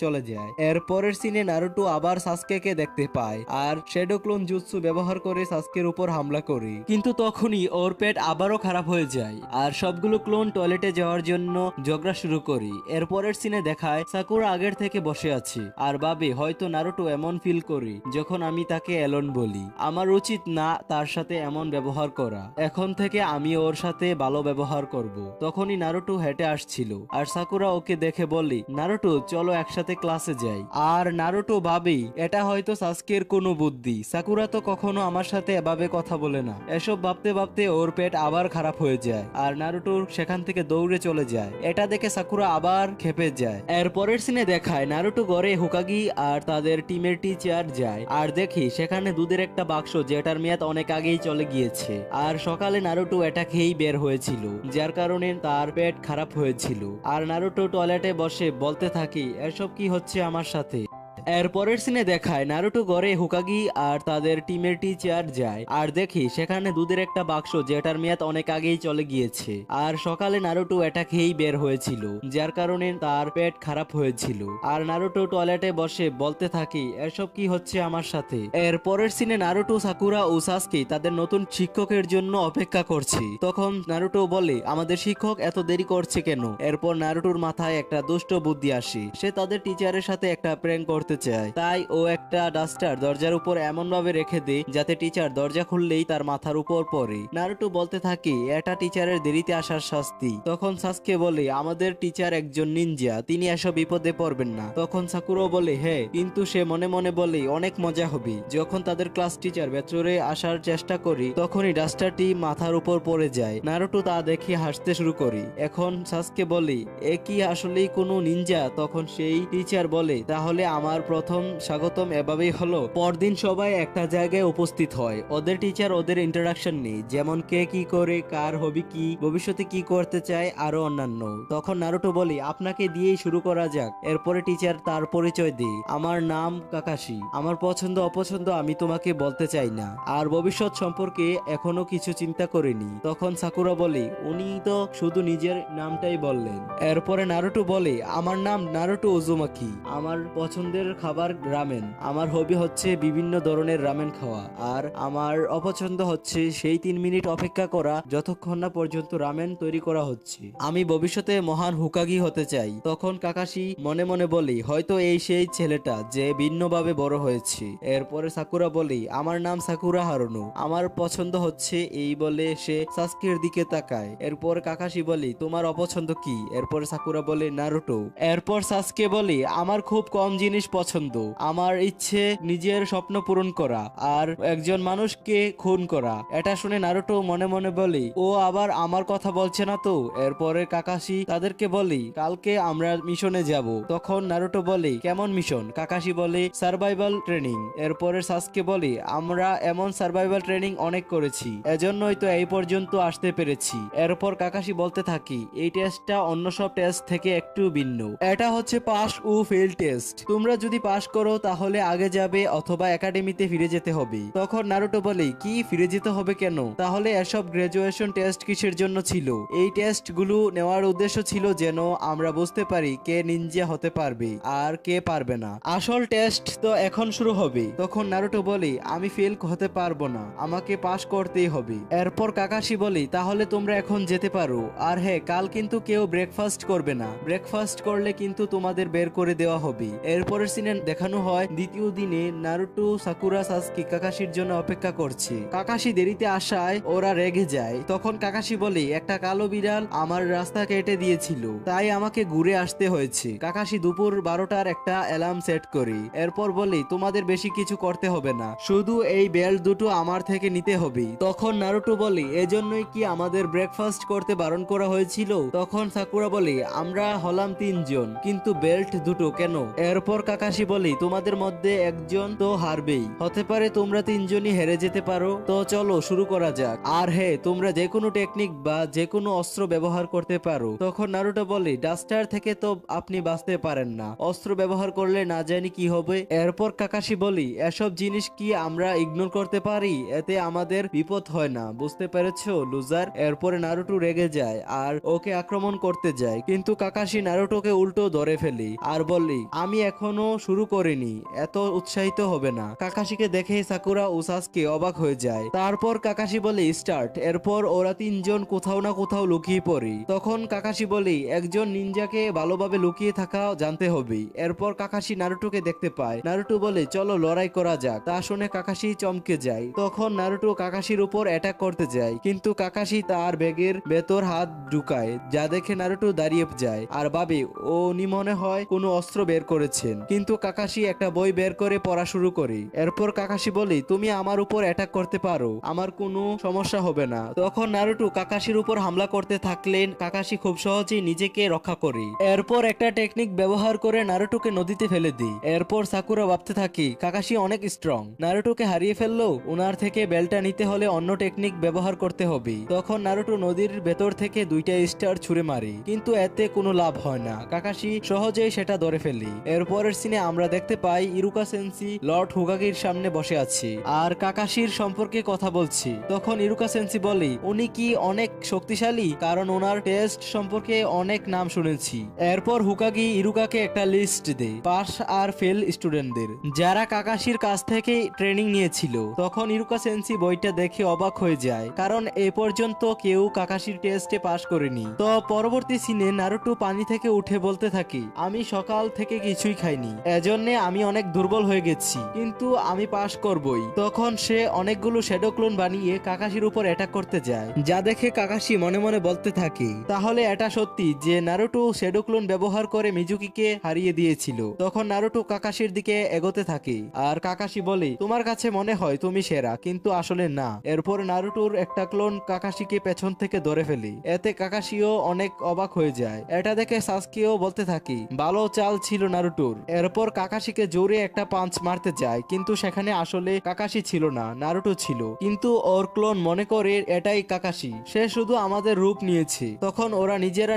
চলে যায়। এর পরের সিনে নারুটো আবার সাসকেকে দেখতে পায় আর শ্যাডো ক্লোন জুৎসু ব্যবহার করে সাসকের উপর হামলা করে, কিন্তু তখনই ওর পেট আবারও খারাপ হয়ে যায় আর সবগুলো ক্লোন টয়লেটে যাওয়ার জন্য ঝগড়া শুরু করে। এর পরের সিনে দেখায় সাকুরা আগের থেকে বসে আছে আর ভাবে হয়তো নারুটো এমন ফিল করে যখন আমি তাকে এলন বলি। আমার উচিত না তার সাথে এমন ব্যবহার করা, এখন থেকে আমি ওর সাথে ভালো ব্যবহার করব। তখনই নারুটো হেঁটে আসছিল আর সাকুরা ওকে দেখে বলি নারুটো চলো একসাথে ক্লাসে যাই। আর নারুটো ভাবে এটা হয়তো সাসকের কোনো বুদ্ধি, সাকুরা তো কখনো আমার সাথে এভাবে কথা বলে না। এসব ভাবতে ভাবতে ওর পেট আবার খারাপ হয়ে যায় আর নারুটো সেখান থেকে দৌড়ে চলে যায়। এটা দেখে সাকুরা আবার খেপে যায়। এর পরের সিনে দেখায় নারুটো ঘরে হোকাগি আর তাদের টিমের টিচার যায় আর দেখি সেখানে দুধের একটা বাক্স যেটার মেয়াদ অনেক আগেই চলে গিয়েছে আর সকালে নারুটো এটা খেয়েই বের হয়েছিল যার কারণে তার পেট খারাপ হয়েছিল। আর নারুটো টয়লেটে বসে বলতে থাকি এসব কি হচ্ছে আমার সাথে। এর পরের সিনে দেখায় নারুটো ঘরে হোকাগি আর তাদের টিমের টিচার যায় আর দেখি সেখানে দুধের একটা বাক্স যেটার মেয়াদ অনেক আগেই চলে গিয়েছে আর সকালে নারুটো এটা খেয়েই বের হয়েছিল যার কারণে তার পেট খারাপ হয়েছিল। আর নারুটো টয়লেটে বসে বলতে থাকি এসব কি হচ্ছে আমার সাথে। এর পরের সিনে নারুটো সাকুরা ও সাসকে তাদের নতুন শিক্ষকের জন্য অপেক্ষা করছে। তখন নারুটো বলে আমাদের শিক্ষক এত দেরি করছে কেন। এরপর নারুটোর মাথায় একটা দুষ্ট বুদ্ধি আসে, সে তাদের টিচারের সাথে একটা প্র্যাঙ্ক করতে চায়। তাই ও একটা ডাস্টার দরজার উপর এমন ভাবে রেখে দেয় যাতে টিচার দরজা খুললেই তার মাথার উপর পড়ে। নারুটো বলতে থাকে এটা টিচারের দেরিতে আসার শাস্তি। তখন সাসকে বলে আমাদের টিচার একজন নিনজা, তিনি এসব বিপদে পড়বেন না। তখন সাকুরা বলে হ্যাঁ, কিন্তু সে মনে মনে বলে অনেক মজা হবে। যখন তাদের ক্লাস টিচার ভেতরে আসার চেষ্টা করি তখনই ডাস্টারটি মাথার উপর পড়ে যায়। নারুটো তা দেখে হাসতে শুরু করি। এখন সাসকে বলে এ কি আসলেই কোনো নিনজা। তখন সেই টিচার বলে তাহলে আমার প্রথম স্বাগতম এভাবেই হলো। পরদিন সবাই একটা জায়গায় উপস্থিত হয়। ওদের টিচার ওদের ইন্টারাকশন নেই, যেমন কে কি করে, কার হবি কি, ভবিষ্যতে কি করতে চায়, আরো অন্যান্য। তখন নারুটো বলি আপনাকে দিয়েই শুরু করা যাক। এরপরে টিচার তার পরিচয় দেয়, আমার নাম কাকাশি, আমার পছন্দ অপছন্দ আমি তোমাকে বলতে চাই না, আর ভবিষ্যৎ সম্পর্কে এখনো কিছু চিন্তা করিনি। তখন সাকুরা বলি উনি তো শুধু নিজের নামটাই বললেন। এরপরে নারুটো বলে আমার নাম নারুটো উজুমাকি, আমার পছন্দের খাবার রামেন, আমার হবি হচ্ছে বিভিন্ন ধরনের রামেন খাওয়া, আর আমার অপছন্দ হচ্ছে সেই 3 মিনিট অপেক্ষা করা যতক্ষণ না পর্যন্ত রামেন তৈরি করা হচ্ছে। আমি ভবিষ্যতে মহান হুকাগি হতে চাই। তখন কাকাশি মনে মনে বলি হয়তো এই সেই ছেলেটা যে ভিন্নভাবে বড় হয়েছে। এরপরে সাকুরা বলি আমার নাম সাকুরা হারুনো, আমার পছন্দ হচ্ছে, এই বলে সে সাসকের দিকে তাকায়। এরপর কাকাশি বলি তোমার অপছন্দ কি। এরপর সাকুরা বলে নারুটো। এরপর সাসকে বলি আমার খুব কম জিনিস পছন্দ, আমার ইচ্ছে নিজের স্বপ্ন পূরণ করা আর একজন মানুষকে খুন করা। এটা শুনে নারুটো মনে মনে বলি ও আবার আমার কথা বলছে না তো। এরপরে কাকাশি তাদেরকে বলি কালকে আমরা মিশনে যাব। তখন নারুটো বলে কেমন মিশন। কাকাশি বলে সার্ভাইভাল ট্রেনিং। এরপরে সাসকে বলি আমরা এমন সার্ভাইভাল ট্রেনিং অনেক করেছি, এজন্যই তো এই পর্যন্ত আসতে পেরেছি। এরপর কাকাশি বলতে থাকি এই টেস্টটা অন্য সব টেস্ট থেকে একটু ভিন্ন, এটা হচ্ছে পাস ও ফেল টেস্ট। তোমরা যদি পাস করো তাহলে আগে যাবে অথবা একাডেমিতে ফিরে যেতে হবে। তখন নারুটো বলে কি ফিরে যেতে হবে কেন, তাহলে এসব গ্রাজুয়েশন টেস্ট কিসের জন্য ছিল। এই টেস্ট গুলো নেওয়ার উদ্দেশ্য ছিল যেন আমরা বুঝতে পারি কে নিনজা হতে পারবে আর কে পারবে না। আসল টেস্ট তো এখন শুরু হবে। তখন নারুটো বলে আমি ফেল হতে পারবো না, আমাকে পাস করতেই হবে। এরপর কাকাশি বলি তাহলে তোমরা এখন যেতে পারো। আর হ্যাঁ, কাল কিন্তু কেউ ব্রেকফাস্ট করবে না, ব্রেকফাস্ট করলে কিন্তু তোমাদের বের করে দেওয়া হবে। এরপরের সিনে দেখানো হয় দ্বিতীয় দিনে নারুটো সাকুরা সাসকে কাকাশির জন্য অপেক্ষা করছে। কাকাশি দেরিতে আসায় ওরা রেগে যায়। তখন কাকাশি বলে একটা কালো বিড়াল আমার রাস্তা কেটে দিয়েছিল, তাই আমাকে ঘুরে আসতে হয়েছে। কাকাশি দুপুর 12টার একটা অ্যালার্ম সেট করে। এরপর বলি তোমাদের বেশি কিছু করতে হবে না, শুধু এই বেল্ট দুটো আমার থেকে নিতে হবে। তখন নারুটো বলে এজন্যই কি আমাদের ব্রেকফাস্ট করতে বারণ করা হয়েছিল। তখন সাকুরা বলে আমরা হলাম 3 জন, কিন্তু বেল্ট দুটো কেন। এরপর কাকাশি কাকাশি বলে তোমাদের মধ্যে একজন তো হারবেই, হতে পারে তোমরা তিনজনই হেরে যেতে পারো, তো চলো শুরু করা যাক। আর হ্যাঁ, তোমরা যে কোনো টেকনিক বা যে কোনো অস্ত্র ব্যবহার করতে পারো। তখন নারুটো বলে ডাস্টার থেকে তো আপনি বাঁচতে পারেন না, অস্ত্র ব্যবহার করলে না জানি কি হবে। এরপর কাকাশি বলি এসব জিনিস কি আমরা ইগনোর করতে পারি? এতে আমাদের বিপদ হয় না, বুঝতে পেরেছো লুজার? এরপরে নারুটো রেগে যায় আর ওকে আক্রমণ করতে যায়, কিন্তু কাকাশি নারুটোকে উল্টো ধরে ফেলি আর বলি আমি এখনো শুরু করিনি, এত উৎসাহিত হবে না। কাকাশিকে দেখে সাকুরা ও সাসকে অবাক হয়ে যায়। তারপর কাকাশি বলে স্টার্ট। এরপর ওরা তিনজন কোথাও না কোথাও লুকিয়ে পড়ি। তখন কাকাশি বলি একজন নিনজাকে ভালোভাবে লুকিয়ে থাকা জানতে হবে। এরপর কাকাশি নারুটোকে দেখতে পায়। নারুটো বলে চলো লড়াই করা যাক। তা শুনে কাকাশি চমকে যায়। তখন নারুটো কাকাশির উপর অ্যাটাক করতে যায়, কিন্তু কাকাশি তার ব্যাগের ভেতর হাত ঢুকায়, যা দেখে নারুটো দাঁড়িয়ে যায় আর ভাবে উনি মনে হয় কোনো অস্ত্র বের করেছেন। কিন্তু কাকাশি একটা বই বের করে পড়া শুরু করে। এরপর কাকাশি বলে তুমি আমার উপর অ্যাটাক করতে পারো, আমার কোনো সমস্যা হবে না। তখন নারুটো কাকাশির উপর হামলা করতে থাকলেন। কাকাশি খুব সহজেই নিজেকে রক্ষা করে। এরপর একটা টেকনিক ব্যবহার করে নারুটোকে নদীতে ফেলে দিই। এরপর সাকুরা ভাবতে থাকি কাকাশি অনেক স্ট্রং, নারুটোকে হারিয়ে ফেললো, ওনার থেকে বেলটা নিতে হলে অন্য টেকনিক ব্যবহার করতে হবে। তখন নারুটো নদীর ভেতর থেকে দুইটা স্টার ছুঁড়ে মারে, কিন্তু এতে কোনো লাভ হয় না। কাকাশি সহজেই সেটা ধরে ফেলি। এরপরের সিনে আমরা দেখতে পাই ইরুকা সেন্সি লর্ড হুকাগির সামনে বসে আছে আর কাকাশির সম্পর্কে কথা বলছি। তখন ইরুকা সেন্সি বলে উনি কি অনেক শক্তিশালী, কারণ ওনার টেস্ট সম্পর্কে অনেক নাম শুনেছি। এরপর হুকাগি ইরুকাকে একটা লিস্ট দেয় পাস আর ফেল স্টুডেন্টদের, যারা কাকাশির কাছ থেকে ট্রেনিং নিয়েছিল। তখন ইরুকা সেন্সি বইটা দেখে অবাক হয়ে যায়, কারণ এ পর্যন্ত কেউ কাকাশির টেস্টে পাশ করেনি। তো পরবর্তী সিনে নারুটো পানি থেকে উঠে বলতে থাকি আমি সকাল থেকে কিছুই খাইনি, এজন্য আমি অনেক দুর্বল হয়ে গেছি, কিন্তু আমি পাশ করবই। তখন সে অনেকগুলো শ্যাডো ক্লোন বানিয়ে কাকাশির উপর অ্যাটাক করতে যায়, যা দেখে কাকাশি মনে মনে বলতে থাকে তাহলে এটা সত্যি যে নারুটো শ্যাডো ক্লোন ব্যবহার করে মিজুকিকে হারিয়ে দিয়েছিল। তখন নারুটো কাকাশির দিকে এগোতে থাকে আর কাকাশি বলে তোমার কাছে মনে হয় তুমি সেরা, কিন্তু আসলে না। এরপর নারুটোর একটা ক্লোন কাকাশিকে পেছন থেকে ধরে ফেলে, এতে কাকাশিও অনেক অবাক হয়ে যায়। এটা দেখে সাসকেও বলতে থাকি ভালো চাল ছিল নারুটোর। এরপর কাকাশিকে জোরে একটা পাঞ্চ মারতে যায়, কিন্তু সেখানে আসলে কাকাশি ছিল না, নারুটো ছিল। কিন্তু ওর ক্লোন মনে করে এটাই কাকাশি, সে শুধু আমাদের রূপ নিয়েছে। তখন ওরা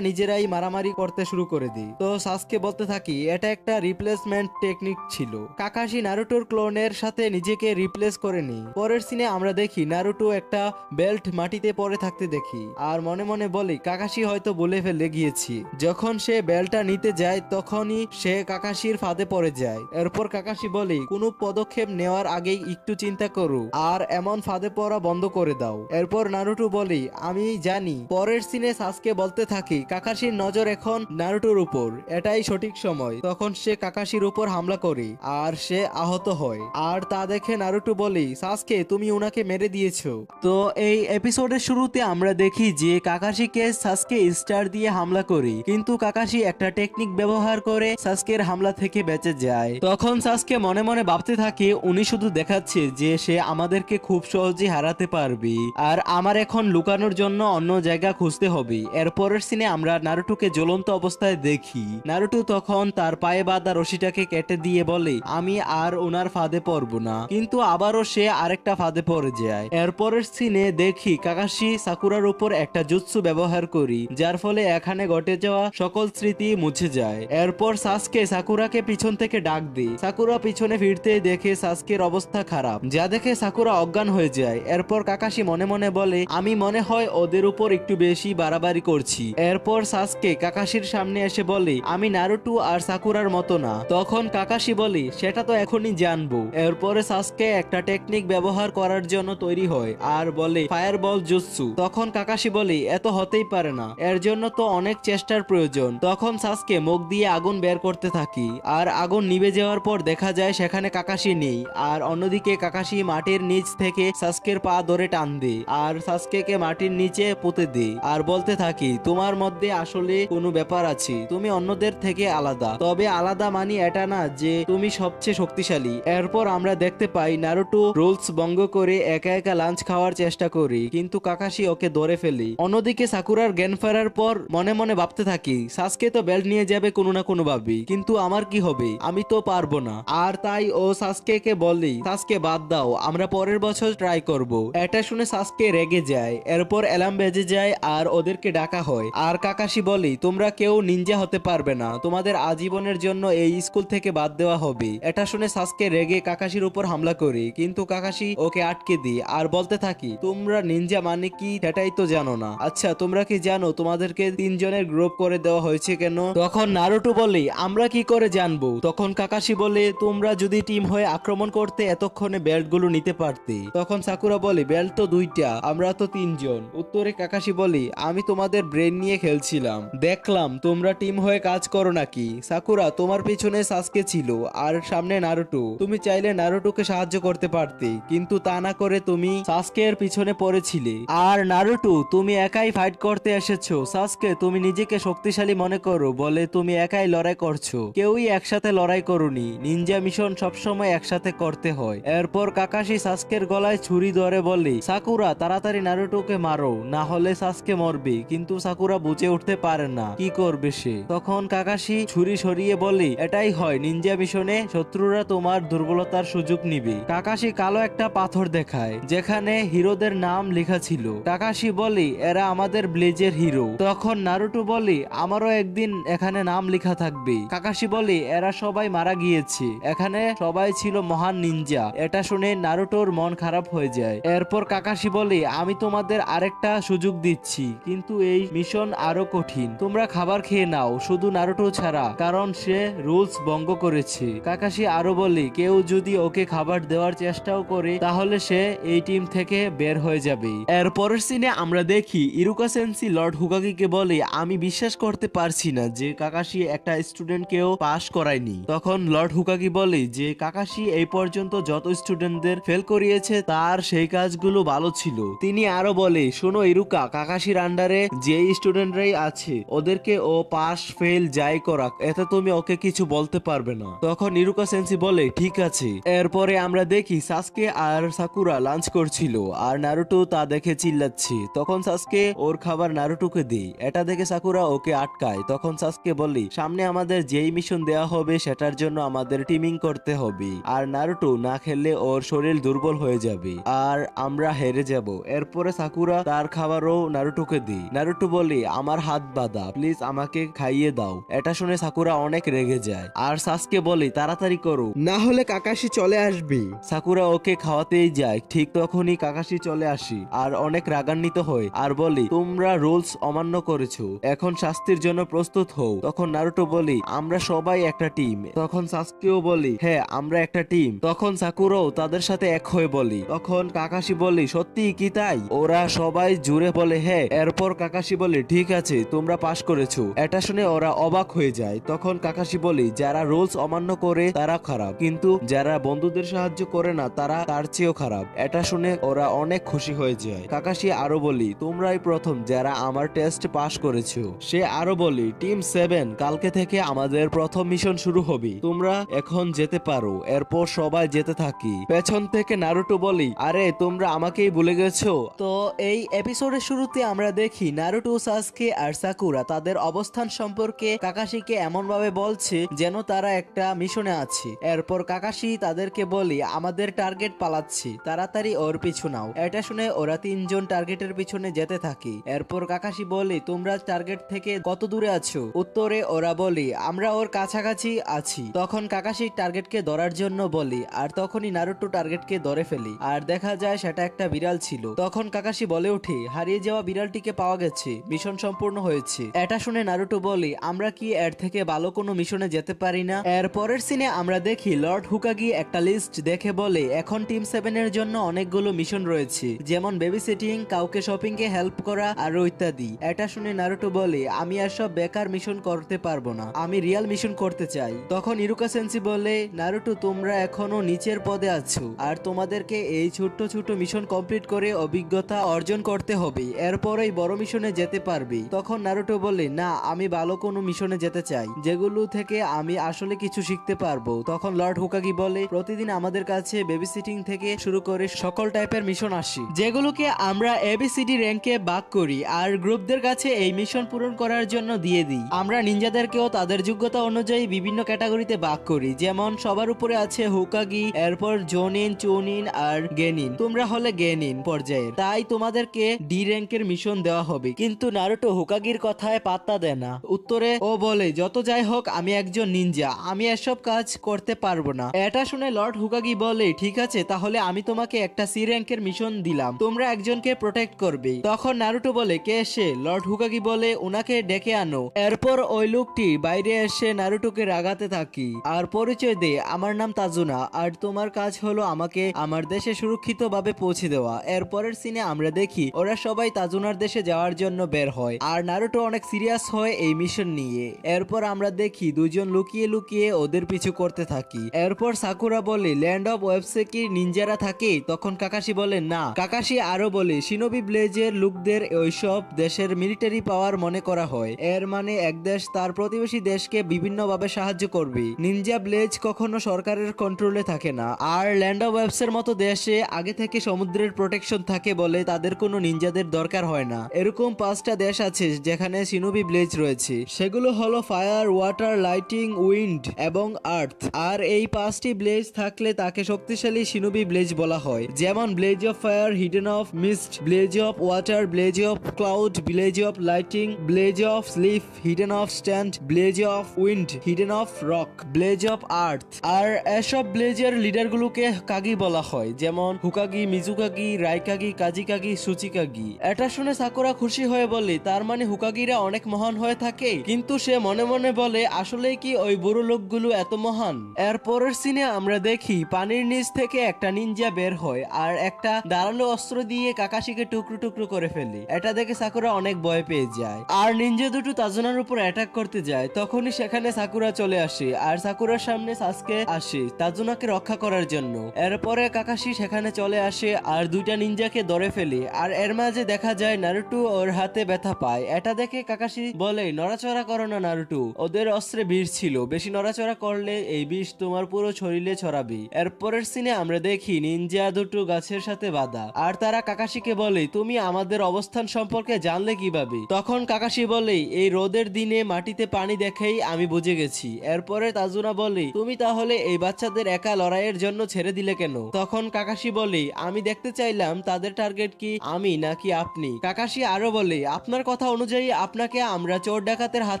নিজেরাই মারামারি করতে শুরু করে দেয়। তো সাসকে বলতে থাকি এটা একটা রিপ্লেসমেন্ট টেকনিক ছিল, কাকাশি নারুটোর ক্লোনের সাথে নিজেকে রিপ্লেস করে নি। পরের সিনে আমরা দেখি নারুটো একটা বেল্ট মাটিতে পড়ে থাকতে দেখি আর মনে মনে বলি কাকাশি হয়তো বলে ফেলে গিয়েছি। যখন সে বেলটা নিতে যায় তখনই সে কাকাশির ফাঁদে পড়ে যায়। এরপর কাকাশি বলে কোনো পদক্ষেপ নেওয়ার আগেই একটু চিন্তা করো আর এমন ফাঁদে পড়া বন্ধ করে দাও। এরপর নারুটো বলে আমি জানি। পরের সিনে সাসকে বলতে থাকি কাকাশির নজর এখন নারুটোর উপর, এটাই সঠিক সময়। তখন সে কাকাশির উপর হামলা করে আর সে আহত হয়, আর তা দেখে নারুটো বলে সাসকে তুমি উনাকে মেরে দিয়েছো। তো এই এপিসোডের শুরুতে আমরা দেখি যে কাকাশিকে সাসকে স্টার দিয়ে হামলা করে, কিন্তু কাকাশি একটা টেকনিক ব্যবহার করে সাসকের হামলা থেকে বেঁচে যায়। তখন সাসকে মনে মনে ভাবতে থাকে উনি শুধু দেখাচ্ছে যে সে আমাদেরকে খুব সহজে হারাতে পারবে, আর আমার এখন লুকানোর জন্য অন্য জায়গা খুঁজতে হবে। এরপরের সিনে আমরা নারুটোকে জ্বলন্ত অবস্থায় দেখি। নারুটো তখন তার পায়ে বাঁধা রশিটাকে কেটে দিয়ে বলে আমি আর ওনার ফাঁদে পড়বো না, কিন্তু আবারও সে আরেকটা ফাঁদে পড়ে যায়। এরপরের সিনে দেখি কাকাশি সাকুরার উপর একটা জুৎসু ব্যবহার করি, যার ফলে এখানে ঘটে যাওয়া সকল স্মৃতি মুছে যায়। এরপর সাসকে সাকুরাকে পিছন থেকে ডাক দেয়। সাকুরা পিছনে ফিরতে দেখে সাসকের অবস্থা খারাপ, যা দেখে সাকুরা অজ্ঞান হয়ে যায়। এরপর কাকাশি মনে মনে বলে আমি মনে হয় ওদের উপর একটু বেশি বাড়াবাড়ি করছি। এরপর সাসকে কাকাশির সামনে এসে বলে আমি নারুটো আর সাকুরার মতো না। তখন কাকাশি বলে সেটা তো এখনই জানবো। এরপরে সাসকে একটা টেকনিক ব্যবহার করার জন্য তৈরি হয় আর বলে ফায়ারবল জুৎসু। তখন কাকাশি বলে এত হতেই পারে না, এর জন্য তো অনেক চেষ্টার প্রয়োজন। তখন সাসকে মুখ দিয়ে আগুন বের করতে থাকি, আর আগুন নিভে যাওয়ার পর দেখা যায় সেখানে কাকাশি নেই। আর অন্যদিকে কাকাশি মাটির নিচ থেকে সাসকের পা ধরে টান দেয় আর সাসকেকে মাটির নিচে পুঁতে দেয় আর বলতে থাকি তোমার মধ্যে আসলে কোনো ব্যাপার আছে, তুমি অন্যদের থেকে আলাদা, তবে আলাদা মানি এটা না যে তুমি সবচেয়ে শক্তিশালী। এরপর আমরা দেখতে পাই নারুটো রুলস ভঙ্গ করে একা একা লাঞ্চ খাওয়ার চেষ্টা করি, কিন্তু কাকাশি ওকে ধরে ফেলে। অন্যদিকে সাকুরার জ্ঞান ফেরার পর মনে মনে ভাবতে থাকি সাসকে তো বেল্ট নিয়ে যাবে কোনো না কোনো ভাবে, কিন্তু আমার কি হবে? হবে, আমি তো পারবো না। আর তাই ও সাসকেকে বলি, সাসকে বাদ দাও, আমরা পরের বছর ট্রাই করব। এটা শুনে সাসকে রেগে যায়। এরপর অ্যালার্ম বেজে যায় আর ওদেরকে ডাকা হয়। আর কাকাশি বলি, তোমরা কেউ নিনজা হতে পারবে না, তোমাদের আজীবনের জন্য এই স্কুল থেকে বাদ দেওয়া হবে। এটা শুনে সাসকে রেগে কাকাশির উপর হামলা করে, কিন্তু কাকাশি ওকে আটকে দিই আর বলতে থাকি, তোমরা নিনজা মানে কি সেটাই তো জানো না। আচ্ছা তোমরা কি জানো তোমাদেরকে তিনজনের গ্রুপ করে দেওয়া হয়েছে কেন? তখন নারুটো বলে, আমরা কি করে জানবো? তখন কাকাশি বলে, তোমরা যদি টিম হয়ে আক্রমণ করতে এতক্ষণে বেল্ট গুলো নিতে পারতে। তখন সাকুরা বলে, বেল্ট তো দুইটা, আমরা তো তিনজন। উত্তরে কাকাশি বলে, আমি তোমাদের ব্রেন নিয়ে খেলছিলাম, দেখলাম তোমরা টিম হয়ে কাজ করো নাকি। সাকুরা, তোমার পিছনে সাসকে ছিল আর সামনে নারুটো, তুমি চাইলে নারুটোকে সাহায্য করতে পারতে, কিন্তু তা না করে তুমি সাসকের পিছনে পড়েছিলে। আর নারুটো, তুমি একাই ফাইট করতে এসেছো। সাসকে, তুমি নিজেকে শক্তিশালী মনে করো বলে তুমি একাই লড়াই করছো, কেউই একসাথে লড়াই করুনি। নিনজা মিশন সবসময় একসাথে করতে হয়। এরপর কাকাশি সাসকের গলায় ছুরি ধরে বলে, সাকুরা তাড়াতাড়ি নারুটোকে মারো, না হলে সাসকে মরবে। কিন্তু সাকুরা বুঝে উঠতে পারে না কি করবে সে। তখন কাকাশি ছুরি সরিয়ে বলে, এটাই হয় নিনজা মিশনে, শত্রুরা তোমার দুর্বলতার সুযোগ নিবে। কাকাশি কালো একটা পাথর দেখায় যেখানে হিরোদের নাম লেখা ছিল। কাকাশি বলে, এরা আমাদের ব্লেজের হিরো। তখন নারুটো বলে, আমারও একদিন এখানে নাম লেখা থাকবে। কাকাশি বলে, এরা সবাই মারা গিয়েছে, এখানে সবাই ছিল মহান নিনজা। এটা শুনে নারুটোর মন খারাপ হয়ে যায়। এরপর কাকাশি বলে, আমি তোমাদের আরেকটা সুযোগ দিচ্ছি, কিন্তু এই মিশন আরো কঠিন। তোমরা খাবার খেয়ে নাও, শুধু নারুটো ছাড়া, কারণ সে রুলস ভঙ্গ করেছে। কাকাশি আরো বলে, কেউ যদি ওকে খাবার দেওয়ার চেষ্টাও করে তাহলে সে এই টিম থেকে বের হয়ে যাবে। এর পরের সিনে আমরা দেখি ইরুকা সেন্সি লর্ড হুকাগিকে বলে, আমি বিশ্বাস করতে পারছি না যে কাকাশি একটা স্টুডেন্টকেও পাস করায়নি। তখন লর্ড হুকাগি বলে যে কাকাশি এই পর্যন্ত যত স্টুডেন্টদের ফেল করিয়েছে তার সেই কাজগুলো ভালো ছিল। তিনি আরো বলে, শোনো ইরুকা, কাকাশির আন্ডারে যে স্টুডেন্টরাই আছে ওদেরকে ও পাস ফেল যাই করাক, এতে তুমি ওকে কিছু বলতে পারবে না। তখন ইরুকা সেন্সি বলে, ঠিক আছে। এরপরে আমরা দেখি সাসকে আর সাকুরা লাঞ্চ করছিল আর নারুটো তা দেখে চিল্লাচ্ছে। তখন সাসকে ওর খাবার নারুটোকে দেয়, এটা দেখে সাকুরা ওকে আটকায়। তখন সাসকে বলে, সামনে আমাদের যেই মিশন দেওয়া হবে সেটার জন্য আমাদের টিমিং করতে হবে, আর নারুটো না খেললে ওর শরীর দুর্বল হয়ে যাবে আর আমরা হেরে যাব। এরপরে সাকুরা তার খাবারও নারুটোকে দেয়। নারুটো বলে, আমার হাত বাঁধা, প্লিজ আমাকে খাইয়ে দাও। এটা শুনে সাকুরা অনেক রেগে যায় আর সাসকে বলে, তাড়াতাড়ি করো, না হলে কাকাশি চলে আসবে। সাকুরা ওকে খাওয়াতেই যায়। ঠিক তখনই কাকাশি চলে আসে আর অনেক রাগান্বিত হয় আর বলে, তোমরা রুলস অমান্য করেছো, এখন শাস্তির জন্য প্রস্তুত হও। তখন নারুটো বলে, আমরা সবাই একটা টিম। তখন সাসকেও বলে, হ্যাঁ আমরা একটা টিম। তখন সাকুরাও তাদের সাথে এক হয়ে বলে। তখন কাকাশি বলে, সত্যি কি তাই? ওরা সবাই জুড়ে বলে, হ্যাঁ। এরপর কাকাশি বলে, ঠিক আছে, তোমরা পাস করেছো। এটা শুনে ওরা অবাক হয়ে যায়। তখন কাকাশি বলে, যারা রুলস অমান্য করে তারা খারাপ, কিন্তু যারা বন্ধুদের সাহায্য করে না তারা তার চেয়েও খারাপ। এটা শুনে ওরা অনেক খুশি হয়ে যায়। কাকাশি আরো বলি, তোমরাই প্রথম যারা আমার টেস্ট পাস করেছো। সে আরো বলি, টিম 7 কালকে থেকে আমাদের প্রথম মিশন শুরু হবে, তোমরা এখন যেতে পারো। এরপর সবাই যেতে থাকি। পেছন থেকে নারুটো বলি, আরে তোমরা আমাকেই ভুলে গেছো। তো এই এপিসোডের শুরুতে আমরা দেখি নারুটো, সাসকে আর সাকুরা তাদের অবস্থান সম্পর্কে কাকাশিকে এমন ভাবে বলছে যেন তারা একটা মিশনে আছে। এরপর কাকাশি তাদেরকে বলি, আমাদের টার্গেট পালাচ্ছে, তাড়াতাড়ি ওর পিছু নাও। এটা শুনে ওরা তিনজন টার্গেটের পিছনে যেতে থাকে। এরপর কাকাশি বলে, তোমরা টার্গেট থেকে কত দূরে আছো? উত্তরে ওরা বলি, আমরা ওর কাছাকাছি আছি। তখন কাকাশি টার্গেটকে ধরার জন্য বলি, আর তখনই নারুটো টার্গেটকে ধরে ফেলি আর দেখা যায় সেটা একটা বিড়াল ছিল। তখন কাকাশি বলে ওঠে, হারিয়ে যাওয়া বিড়ালটিকে পাওয়া গেছে, মিশন সম্পূর্ণ হয়েছে। এটা শুনে নারুটো বলি, আমরা কি এর থেকে ভালো কোনো মিশনে যেতে পারি না? এর পরের সিনে আমরা দেখি লর্ড হুকাগি একটা লিস্ট দেখে বলে, এখন টিম 7 এর জন্য অনেকগুলো মিশন রয়েছে, যেমন বেবি সিটিং, কাউকে শপিং এ হেল্প করা আরো ইত্যাদি। এটা শুনে নারুটো বলে, আমি আর সব বেকার মিশন করতে পারবো না, আমি রিয়েল মিশন করতে চাই। তখন ইরুকা সেন্সি বলে, নারুটো তোমরা এখনো নিচের পদে আছো আর তোমাদেরকে এই ছোট্ট ছোট মিশন কমপ্লিট করে অভিজ্ঞতা অর্জন করতে হবে, এরপরেই বড় মিশনে যেতে পারবে। তখন নারুটো বলে, না, আমি ভালো কোনো মিশনে যেতে চাই যেগুলো থেকে আমি আসলে কিছু শিখতে পারবো। তখন লর্ড হুকাগি বলে, প্রতিদিন আমাদের কাছে বেবি সিটিং থেকে শুরু করে সকল টাইপের মিশন আসে, যেগুলোকে আমরা এবিসিডি র্যাঙ্কে ভাগ করি আর গ্রুপদের কাছে এই মিশন পূরণ করার জন্য দিয়ে দিই। আমরা নিনজাদেরকেও তাদের যোগ্যতা অনুযায়ী বিভিন্ন ক্যাটাগরিতে ভাগ করি, যেমন সবার উপরে আছে হুকাগি, এরপর জোনিন, চুনিন আর গেনিন। তোমরা হলে গেনিন পর্যায়ের, তাই তোমাদেরকে ডি র্যাঙ্কের মিশন দেওয়া হবে। কিন্তু নারুটো হুকাগির কথায় পাত্তা দেয় না। উত্তরে ও বলে, যত যাই হোক আমি একজন নিনজা, আমি এসব কাজ করতে পারবো না। এটা শুনে লর্ড হুকাগি বলে, ঠিক আছে, তাহলে আমি তোমাকে একটা সি র্যাঙ্কের মিশন দিলাম, তোমরা একজনকে প্রোটেক্ট করবে। তখন নারুটো বলে, কে সে? লর্ড হুকাগি বলে, উনাকে ডেকে আনো। এরপর ওই লোকটি বাইরে এসে নারুটোকে রাগাতে থাকি আর পরিচয় দে, আমার নাম তাজুনা, আর তোমার কাজ হলো আমাকে আমার দেশে সুরক্ষিতভাবে পৌঁছে দেওয়া। এরপরের সিনে আমরা দেখি ওরা সবাই তাজুনার দেশে যাওয়ার জন্য বের হয় আর নারুটো অনেক সিরিয়াস হয় এই মিশন নিয়ে। এরপর আমরা দেখি দুজন লুকিয়ে লুকিয়ে ওদের পিছু করতে থাকি। এরপর সাকুরা বলে, ল্যান্ড অফ ওয়েবসে কি নিনজারা থাকে? তখন কাকাশি বলে, না। কাকাশি আরো বলে, শিনোবি ব্লেজের লোকদের ওইসব দেশের মিলিটারি পাওয়ার মনে করা হয়, এর মানে এক দেশ তার প্রতিবেশী দেশকে বিভিন্নভাবে সাহায্য করবে। নিনজা ব্লেজ কখনো সরকারের কন্ট্রোলে থাকে না, আর ল্যান্ড অফ ওয়েবসের মতো দেশে আগে থেকে সমুদ্রের প্রোটেকশন থাকে বলে তাদের কোনো নিনজাদের দরকার হয় না। এরকম 5টা দেশ আছে যেখানে শিনোবি ব্লেজ রয়েছে, সেগুলো হলো ফায়ার, ওয়াটার, লাইটিং, উইন্ড এবং আর্থ। আর এই 5টি ব্লেজ থাকলে তাকে শক্তিশালী শিনোবি ব্লেজ বলা হয়, যেমন blaze of fire, hidden of mist, blaze of water, blaze of cloud, blaze of lighting, blaze of স্লিফ, hidden of stand, blaze of wind, hidden of rock, blaze of earth. আর এসব ব্লেজের লিডারগুলোকে কাগি বলা হয়, যেমন হুকাগি, মিজুকাগি, রাইকাগি, কাজিকাগি, সুচিকাগি। এটা শুনে সাকুরা খুশি হয়ে বলে, তার মানে হুকাগিরা অনেক মহান হয়ে থাকে। কিন্তু সে মনে মনে বলে, আসলে কি ওই বুড়ো লোকগুলো এত মহান? এর পরের সিনে আমরা দেখি পানির নিচ থেকে একটা নিনজা বের হয় আর একটা ধারালো অস্ত্র দিয়ে কাকাশিকে টুকরো টুকরো করে ফেলে। এটা দেখে সাকুরা অনেক ভয় পেয়ে যায় আর নিনজা দুটো তাজুনার উপর অ্যাটাক করতে যায়। তখনই সেখানে সাকুরা চলে আসে আর সাকুরার সামনে সাসকে আসে তাজুনাকে রক্ষা করার জন্য। এরপরে কাকাশি সেখানে চলে আসে আর দুইটা নিনজাকে ধরে ফেলে। আর এর মাঝে দেখা যায় নারুটো ওর হাতে ব্যথা পায়। এটা দেখে কাকাশি বলে, নড়াচড়া করো না নারুটো, ওদের অস্ত্রে বিষ ছিল, বেশি নড়াচড়া করলে এই বিষ তোমার পুরো শরীরে ছড়াবে। এরপরের সিনে আমরা দেখি নিনজা দুটো গাছের সাথে বাঁধা আর তারা কাকাশিকে বলে, তুমি আমাদের অবস্থান সম্পর্কে জানলে কিভাবে? তখন কাকাশি বলে, এই রোদের দিনে মাটিতে পানি দেখেই আমি বুঝে গেছি। এরপরে তাজুনা বলে, তুমি তাহলে এই বাচ্চাদের একা লড়াইয়ের জন্য ছেড়ে দিলে কেন? তখন কাকাশি বলে, আমি দেখতে চাইলাম তাদের টার্গেট কি আমি নাকি আপনি। কাকাশি আরো বলে, আপনার কথা অনুযায়ী আপনাকে আমরা চোর ডাকাতের হাত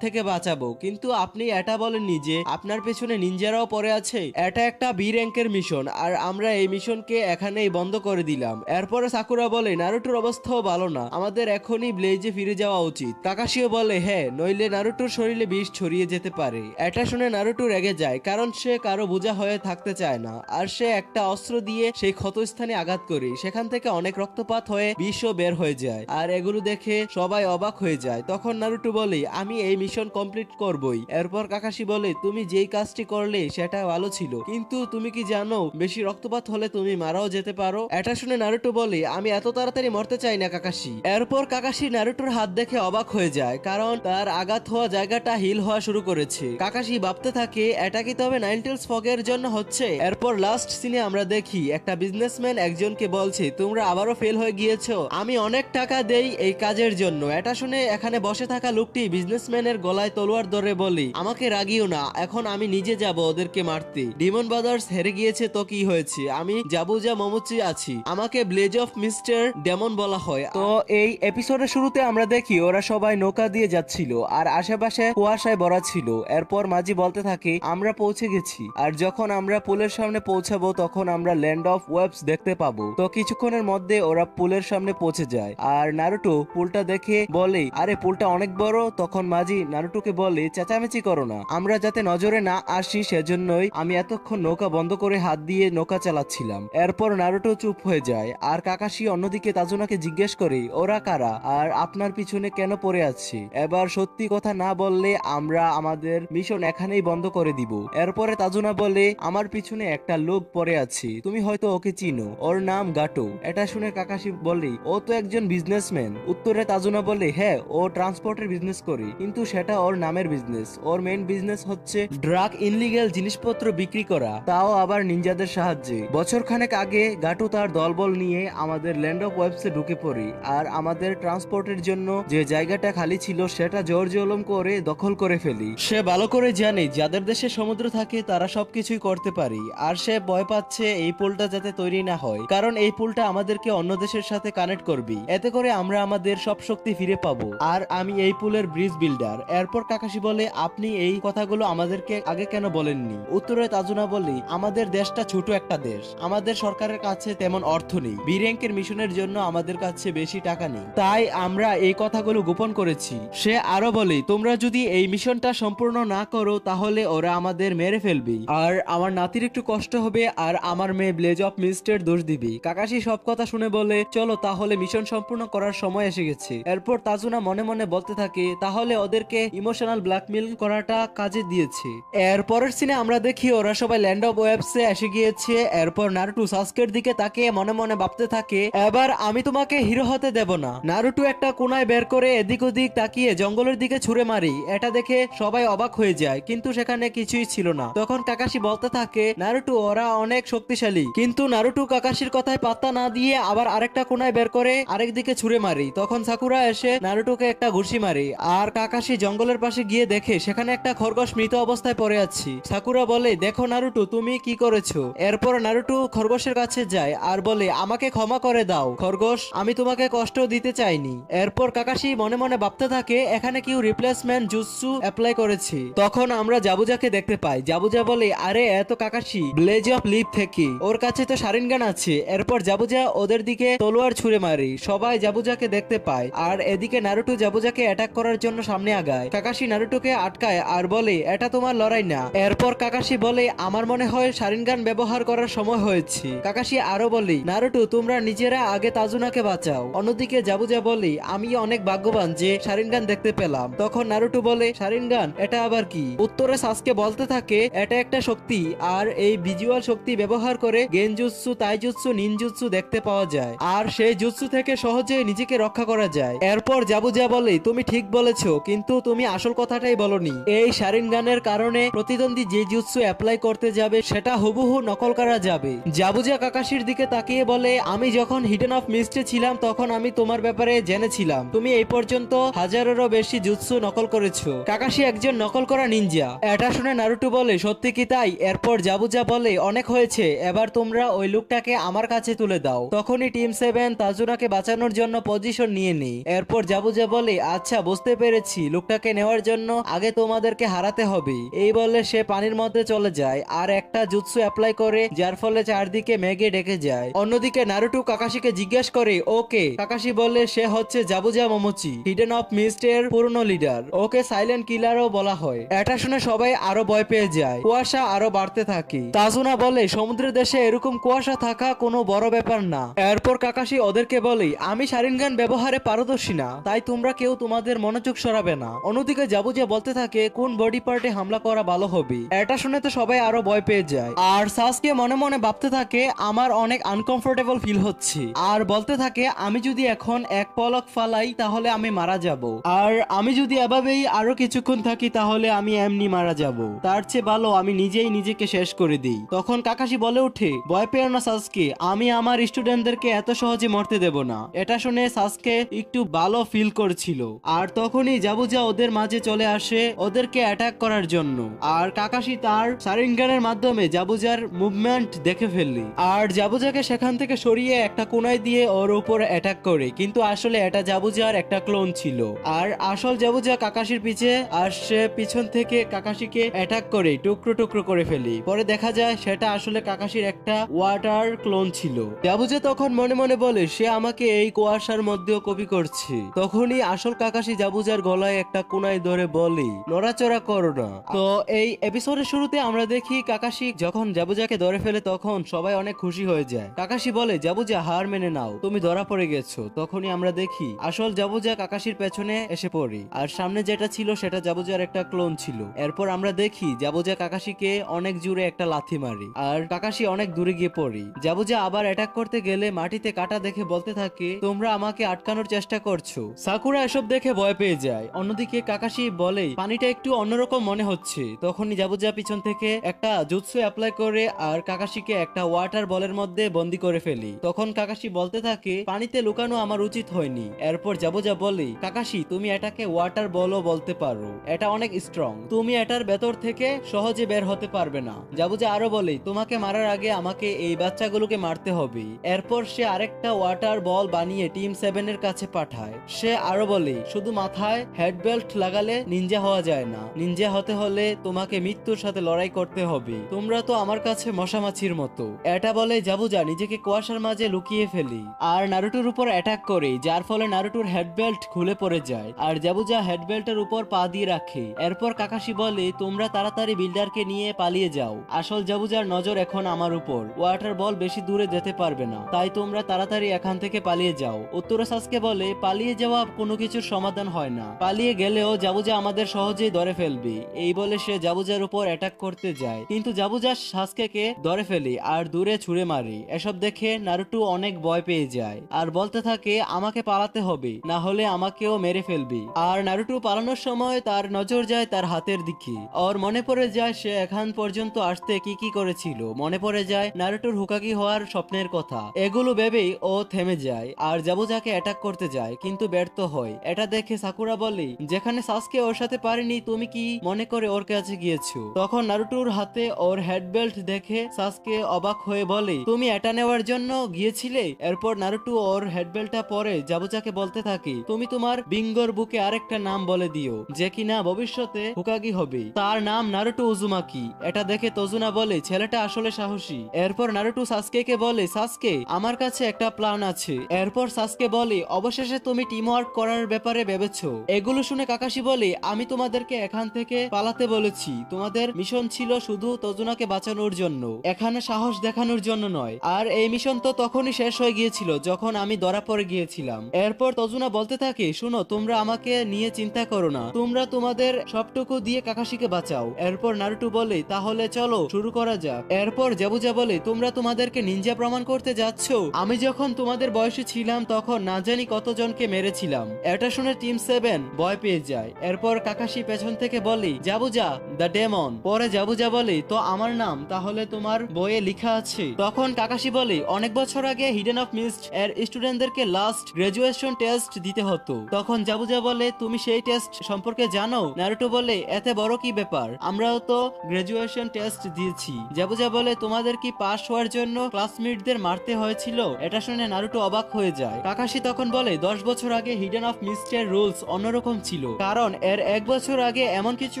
থেকে বাঁচাবো, কিন্তু আপনি এটা বলেননি যে আপনার পেছনে নিনজারাও পড়ে আছে। এটা একটা বি র্যাঙ্কের মিশন আর আমরা এই মিশনকে এখানেই বন্ধ করে দিলাম। এরপরে সাকুরা বলে, নারুটোর অবস্থাও ভালো না, আমাদের এখনই ব্লেজে ফিরে যাওয়া উচিত। কাকাশিও বলে, হ্যাঁ, নইলে নারুটোর শরীরে বিষ ছড়িয়ে যেতে পারে। এটা শুনে নারুটো রেগে যায়, কারণ সে কারো বোঝা হয়ে থাকতে চায় না। আর সে একটা অস্ত্র দিয়ে সেই ক্ষতস্থানে আঘাত করে, সেখান থেকে অনেক রক্তপাত হয়ে বিষও বের হয়ে যায়। আর এগুলো দেখে সবাই অবাক হয়ে যায়। তখন নারুটো বলে, আমি এই মিশন কমপ্লিট করবই। এরপর কাকাশি বলে, তুমি যেই কাজটি করলে সেটা ভালো ছিল, কিন্তু তুমি কি জানো বেশি রক্তপাত হলে তুমি মারাও যেতে পারো? এটা শুনে নারুটো বলে, আমি এত তাড়াতাড়ি মরতে চাই না কাকাশি। এরপর কাকাশি নারুটোর হাত দেখে অবাক হয়ে যায়, কারণ তার আঘাত হওয়া জায়গাটা হিল হওয়া শুরু করেছে। কাকাশি ভাবতে থাকে, এটা কি তবে নাইনটেলস ফগের জন্য হচ্ছে? এরপর লাস্ট সিনে আমরা দেখি একটা বিজনেসম্যান একজনকে বলছে, তোমরা আবারও ফেল হয়ে গিয়েছো, আমি অনেক টাকা দেই এই কাজের জন্য। এটা শুনে এখানে বসে থাকা লোকটি বিজনেসম্যানের গলায় তলোয়ার ধরে বলে, আমাকে রাগিও না, এখন আমি নিজে যাব ওদেরকে মারতে। ডিমন ব্রাদার্স হেরে গিয়েছে তো কি হয়েছে, আমি জাবুজা মোমোচি আছি, আমাকে ব্লেজ অফ মিস্টার ডেমন বলা হয়। তো এই এপিসোডের শুরুতে আমরা দেখি ওরা সবাই নৌকা দিয়ে যাচ্ছিল আর আশেপাশে কুয়াশায় ভরা ছিল। এরপর মাঝি বলতে থাকে, আমরা পৌঁছে গেছি, আর যখন আমরা পুলের সামনে পৌঁছাবো তখন আমরা ল্যান্ড অফ ওয়েবস দেখতে পাবো। তো কিছুক্ষণের মধ্যে ওরা পুলের সামনে পৌঁছে যায় আর নারুটো পুলটা দেখে বলে, আরে পুলটা অনেক বড়। তখন মাঝি নারুটোকে বলে, চেঁচামেচি করো না, আমরা যাতে নজরে না আসি সেজন্যই আমি এতক্ষণ নৌকা বন্ধ করে হাত দিয়ে নৌকা চালাচ্ছিলাম। এরপর নারুটো চুপ হয়ে যায় আর কাকাশি অন্যদিকে তাজুনাকে জিজ্ঞেস করে, ওরা কারা আর আপনার পিছনে কেন পড়ে আছে? এবার সত্যি কথা না বললে আমরা আমাদের মিশন এখানেই বন্ধ করে দিব। এরপরে তাজুনা বলে, আমার পিছনে একটা লোক পড়ে আছে, তুমি হয়তো ওকে চিনো, ওর নাম গাটো। এটা শুনে কাকাশি বলে, ও তো একজন বিজনেসম্যান। উত্তরে তাজুনা বলে, হ্যাঁ, ও ট্রান্সপোর্টের বিজনেস করে, কিন্তু সেটা ওর নামের বিজনেস। ওর মেইন বিজনেস হচ্ছে ড্রাগ ইনলিগ্যাল জিনিসপত্র বিক্রি করা, তাও আবার নিনজাদের সাহায্যে। বছর খানেক আগে গাটু তার দলবল নিয়ে আমাদের ল্যান্ড অফ ওয়েবসে ঢুকে পড়ি আর আমাদের ট্রান্সপোর্টের জন্য যে জায়গাটা খালি ছিল সেটা জোর জুলুম করে দখল করে ফেলি। সে ভালো করে করে জানে যাদের দেশে সমুদ্র থাকে তারা সবকিছুই করতে পারি, আর সে ভয় পাচ্ছে এই পুলটা যাতে তৈরি না হয়, কারণ এই পুলটা আমাদেরকে অন্য দেশের সাথে কানেক্ট করবে, এতে করে আমরা আমাদের সব শক্তি ফিরে পাবো। আর আমি এই পুলের ব্রিজ বিল্ডার। এরপর কাকাশি বলে, আপনি এই কথাগুলো আমাদেরকে আগে কেন বলেননি? উত্তরে তাজুনা বলে, আমাদের দেশটা ছোট একটা দেশ, আমাদের সরকারের কাছে তেমন অর্থ নেই, বি র্যাঙ্কের মিশনের জন্য আমাদের কাছে বেশি টাকা নেই, তাই আমরা এই কথাগুলো গোপন করেছি। সে আরো বলে, তোমরা যদি এই মিশনটা সম্পূর্ণ না করো তাহলে ওরা আমাদের মেরে ফেলবে, আর আমার নাতির একটু কষ্ট হবে, আর আমার মেয়ে ব্লেজ অফ মিস্টের দোষ দিবে। কাকাশি সব কথা শুনে বলে, চলো তাহলে মিশন সম্পূর্ণ করার সময় এসে গেছে। এরপর তাজুনা মনে মনে বলতে থাকে, তাহলে ওদেরকে ইমোশনাল ব্ল্যাকমেল করাটা কাজে দিয়েছে। এর পরের সিনে আমরা দেখি ওরা সবাই ল্যান্ড অফ ওয়েবসে এসে গিয়েছে। এরপর নারুটো সাসকের দিকে তাকিয়ে মনে মনে ভাবতে থাকে, এবার আমি তোমাকে হিরো হতে দেব না। নারুটো একটা কোনায় বের করে এদিক ওদিক তাকিয়ে জঙ্গলের দিকে ছুঁড়ে মারি, এটা দেখে সবাই অবাক হয়ে যায়, কিন্তু সেখানে কিছুই ছিল না। তখন কাকাশি বলতে থাকে, নারুটো ওরা অনেক শক্তিশালী, কিন্তু নারুটো কাকাশির কথায় পাত্তা না দিয়ে আবার আরেকটা কোনায় বের করে আরেক দিকে ছুঁড়ে মারি। তখন সাকুরা এসে নারুটোকে একটা ঘুষি মারি, আর কাকাশি জঙ্গলের পাশে গিয়ে দেখে সেখানে একটা খরগোশ মৃত অবস্থায় পড়ে আছে। সাকুরা বলে, দেখো নারুটো তুমি কি করেছো? এরপর নারুটো খরগোশের কাছে যায় আর বলে, আমাকে ক্ষমা করে দাও খরগোশ, আমি তোমাকে কষ্ট দিতে চাইনি। এরপর কাকাশি মনে মনে ভাবতে থাকে, এখানে কেউ রিপ্লেসমেন্ট জুৎসু অ্যাপ্লাই করেছে। তখন আমরা জাবুজাকে দেখতে পাই। জাবুজা বলে, আরে এত কাকাশি ব্লেজ অফ লিভ থেকে, ওর কাছে তো শারিনগান আছে। এরপর জাবুজা ওদের দিকে তলোয়ার ছুঁড়ে মারি, সবাই জাবুজাকে দেখতে পায়, আর এদিকে নারুটো জাবুজাকে অ্যাটাক করার জন্য সামনে আগায়। কাকাশি নারুটোকে আটকায় আর বলে, এটা তোমার লড়াই না। এরপর কাকাশি বলে, আমার মনে হয় শারিনগান ব্যবহার করার সময় হয়েছে। কাকাশি আরো বলে, নারুটো তোমরা নিজেরা আগে তাজুনাকে বাঁচাও। অন্যদিকে জাবুজা বলে, আমি অনেক ভাগ্যবান যে শারিনগান দেখতে পেলাম। তখন নারুটো বলে, শারিনগান এটা আবার কি? উত্তরে সাসকে বলতে থাকে, এটা একটা শক্তি, আর এই ভিজুয়াল শক্তি ব্যবহার করে গেনজুৎসু, তাইজুৎসু, নিনজুৎসু দেখতে পাওয়া যায়, আর সেই জুৎসু থেকে সহজে নিজেকে রক্ষা করা যায়। এরপর জাবুজা বলে, তুমি ঠিক বলেছো, কিন্তু তুমি আসল কথাটাই বলনি। এই শারিনগানের কারণে প্রতিদ্বন্দ্বী যে জুৎসু অ্যাপ্লাই করতে যাবে সেটা হুবহু নকল করা যাবে। জাবুজা কাকাশির দিকে তাকিয়ে বলে, আমি যখন হিডেন অফ মিস্টে ছিলাম তখন আমি তোমার ব্যাপারে জেনেছিলাম, তুমি এই পর্যন্ত হাজারেরও বেশি জুৎসু নকল করেছো। কাকাশি একজন নকল করা নিনজা। এটা শুনে নারুটো বলে, সত্যি কি তাই? এরপর জাবুজা বলে, অনেক হয়েছে, এবার তোমরা ওই লোকটাকে আমার কাছে তুলে দাও। তখনই টিম 7 তাজুনাকে বাঁচানোর জন্য পজিশন নিয়ে নেই। এরপর জাবুজা বলে, আচ্ছা বুঝতে পেরেছি, লোকটাকে নেওয়ার জন্য আগে তোমাদেরকে হারাতে হবে। এই বলে সে পানির মধ্যে চলে যায় আর একটা জুৎসু অ্যাপ্লাই করে, যার ফলে চারদিকে মেঘে ডেকে যায়। অন্যদিকে নারুটো কাকাশিকে জিজ্ঞেস করে, ওকে? কাকাশি বলে, সে হচ্ছে জাবুজা মোমোচি, হিডেন অফ মিস্ট এর পুরনো লিডার, ওকে সাইলেন্ট কিলারও বলা হয়। এটা শুনে সবাই আরো ভয় পেয়ে যায়, কুয়াশা আরো বাড়তে থাকে। তাজুনা বলে, সমুদ্রের দেশে এরকম কুয়াশা থাকা কোনো বড় ব্যাপার না। এরপর কাকাশি ওদেরকে বলে, আমি শারিনগান ব্যবহারে পারদর্শী না, তাই তোমরা কেউ তোমাদের মনোযোগ সরাবে না। অন্যদিকে জাবুজা বলতে থাকে, কোন বডি পার্টে হামলা করা ভালো হবে? এটা শুনে তো সবাই আরো ভয় পেয়ে যায়, আর সাসকে মনে মনে ভাবতে থাকে, আমার অনেক আনকমফোর্টেবল ফিল হচ্ছে, আর বলতে থাকে, আমি যদি এখন এক পলক ফালাই তাহলে আমি মারা যাব, আর আমি যদি এভাবেই আরো কিছুক্ষণ থাকি তাহলে আমি এমনি মারা যাব, তার চেয়ে ভালো আমি নিজেই নিজেকে শেষ করে দিই। তখন কাকাশি বলে ওঠে, ভয় পেও না সাসকে, আমি আমার স্টুডেন্টদেরকে এত সহজে মরতে দেব না। এটা শুনে সাসকে একটু ভালো ফিল করছিল, আর তখনই জাবুজা ওদের মাঝে চলে আসে ওদেরকে অ্যাটাক করার জন্য, আর কাকাশি তার শারিনগানের মাধ্যমে জাবুজার মুভমেন্ট দেখে ফেললি, আর জাবুজাকে সেখান থেকে সরিয়ে একটা কোনায় দিয়ে ওর উপর অ্যাটাক করে, কিন্তু আসলে এটা জাবুজার একটা ক্লোন ছিল, আর আসল জাবুজা কাকাশির পিছে, আর সে পিছন থেকে কাকাশিকে অ্যাটাক করে টুকরো টুকরো করে ফেলি। পরে দেখা যায় সেটা আসলে কাকাশির একটা ওয়াটার ক্লোন ছিল। জাবুজা তখন মনে মনে বলে, সে আমাকে এই কুয়াশার মধ্যেও কপি করছে। তখনই আসল কাকাশি জাবুজার গলায় একটা কোনায় ধরে বলে, নড়াচড়া করো না। তো এই এপিসোডের শুরুতে আমরা দেখি কাকাশি যখন জাবুজাকে ধরে ফেলে তখন সবাই অনেক খুশি হয়ে যায়। কাকাশি বলে, জাবুজা হার মেনে নাও, তুমি ধরা পড়ে গেছো। তখনই আমরা দেখি আসল জাবুজা কাকাশির পেছনে এসে পড়ে, আর সামনে যেটা ছিল সেটা জাবুজার একটা ক্লোন ছিল। এরপর আমরা দেখি জাবুজা কাকাশিকে অনেক জোরে একটা লাথি মারি, আর কাকাশি অনেক দূরে গিয়ে পড়ি। জাবুজা আবার অ্যাটাক করতে গেলে মাটিতে কাটা দেখে বলতে থাকে, তোমরা আমাকে আটকানোর চেষ্টা করছো। সাকুরা এসব দেখে ভয় পেয়ে যায়। অন্যদিকে কাকাশি বলে, পানিটা একটু অন্যরকম মনে হচ্ছে। তখনই জাবুজা পিছন থেকে একটা জুৎসু অ্যাপ্লাই করে আর কাকাশিকে একটা ওয়াটার বলের মধ্যে বন্দি করে ফেলি। তখন কাকাশি বলতে থাকে, পানিতে লুকানো আমার উচিত হয়নি। এরপর জাবুজা বলে, কাকাশি তুমি এটাকে ওয়াটার বলও বলতে পারো, এটা অনেক স্ট্রং, তুমি এটার ভেতর থেকে সহজে বের হতে পারবে না। জাবুজা আরো বলে তোমাকে মারার আগে আমাকে এই বাচ্চাগুলোকে মারতে হবে। এরপর সে আরেকটা ওয়াটার বল বানিয়ে টিম 7 এর কাছে পাঠায়। সে আরো বলে শুধু মাথায় হেডবেল্ট লাগালে নিনজা হওয়া যায় না, নিনজা হতে হলে তোমাকে মৃত্যুর সাথে লড়াই করতে হবে। তোমরা তো আমার কাছে মশামাছির মতো। এটা বলে জাবুজা নিজেকে কুয়াশার মাঝে লুকিয়ে ফেলি আর নারুটোর উপর অ্যাটাক করে, যার ফলে নারুটোর হেডবেল্ট খুলে পড়ে যায় আর জাবুজা হেডবেল্টের উপর পা দিয়ে রাখে। এরপর কাকাশি বলে তোমরা তাড়াতাড়ি বিল্ডারকে নিয়ে পালিয়ে যাও, আসল জাবুজার নজর এখন আমার উপর, ওয়াটার বল বেশি দূরে যেতে পারবে না, তাই তোমরা তাড়াতাড়ি এখান থেকে পালিয়ে যাও। উত্তরা সাসকে বলে পালিয়ে যাওয়া কোনো কিছুর সমাধান হয় না, পালিয়ে গেলেও জাবুজা আমাদের সহজেই ধরে ফেলবে। এই বলে সে জাবুজার উপর অ্যাটাক করতে যায়, কিন্তু জাবুজা সাসকেকে ধরে ফেলে আর দূরে ছুঁড়ে মারে। এসব দেখে নারুটো অনেক ভয় পেয়ে যায় আর বলতে থাকে আমাকে পালাতে হবে, না হলে আমাকেও মেরে ফেলবে। আর নারুটো পালানোর সময় তার নজর যায় তার হাতের দিকে। ওর মনে পড়ে যায় সে এখান পর্যন্ত আসতে কি কি করেছিল, মনে পড়ে যায় নারুটোর হুকাগি হওয়ার স্বপ্নের কথা। এগুলো ভেবেই ও থেমে যায় আর জাবুজাকে অ্যাটাক করতে যায়, কিন্তু ব্যর্থ হয়। এটা দেখে সাকুরা বলে যেখানে সাসকে ওর সাথে পারেনি তুমি কি মনে করে ওর কাছে গিয়েছো। তখন নারুটোর হাতে ওর হেডবেল্ট দেখে সাসকে অবাক হয়ে বলে তুমি এটা নেওয়ার জন্য গিয়েছিলে। এরপর নারুটো ওর হেডবেল্টটা পরে জাবুজাকে বলতে থাকে তুমি তোমার বিঙ্গোর বুকে আরেকটা নাম বলে দিও যে কিনা ভবিষ্যতে হুকাগি হবে, তার নাম নারুটো উজুমাকি। এটা দেখে তোজুনা বলে ছেলেটা আসলে সাহসী। এরপর নারুটো সাসকেকে বলে সাসকে আমার কাছে একটা প্ল্যান আছে। এরপর সাসকে বলে অবশেষে তুমি টিম ওয়ার্ক করার ব্যাপারে ভেবেছো। এগুলো শুনে কাকাশি বলে আমি তোমাদেরকে এখান থেকে পালাতে বলেছি, তোমাদের মিশন ছিল শুধু তোজুনাকে বাঁচানোর জন্য, এখানে সাহস দেখানোর জন্য নয়। আর এই মিশন তো তখনই শেষ হয়ে গিয়েছিল যখন আমি ধরা পড়ে গিয়েছিলাম। এরপর তোজুনা বলতে থাকে শুনো তোমরা আমাকে নিয়ে চিন্তা করো না, তোমরা তোমাদের সবটুকু দিয়ে কাকাশিকে বাঁচাও। এরপর নারুটো বলে তাহলে চলো শুরু করা যাক। এরপর জাবুজা বলে তোমরা তোমাদেরকে নিনজা প্রমাণ করতে যাচ্ছ, আমি যখন তোমাদের বয়সে ছিলাম তখন না জানি কতজনকে মেরেছিলাম। এটা শুনে টিম 7 ভয় পেয়ে যায়। এরপর কাকাশি পেছন থেকে বলে জাবুজা দ্য ডেমন। পরে জাবুজা বলে তো আমার নাম তাহলে তোমার বইয়ে লেখা আছে। তখন কাকাশি বলে অনেক বছর আগে হিডেন অফ মিস্ট এর স্টুডেন্টদেরকে লাস্ট গ্রাজুয়েশন টেস্ট দিতে হতো। তখন জাবুজা বলে তুমি সেই টেস্ট সম্পর্কে জানো। নারুটো বলে এতে বড় কি ব্যাপার, আমরাও তো গ্রাজুয়েশন টেস্ট দিয়েছি। জাবুজা বলে তোমাদের কি পাস হওয়ার জন্য ক্লাসমেটদের মারতে হয়েছিল। এটা শুনে নারুটো অবাক হয়ে যায়। কাকাশি তখন বলে 10 বছর আগে হিডেন অফ মিস্টের রুলস অন্যরকম ছিল, কারণ এর 1 বছর আগে এমন কিছু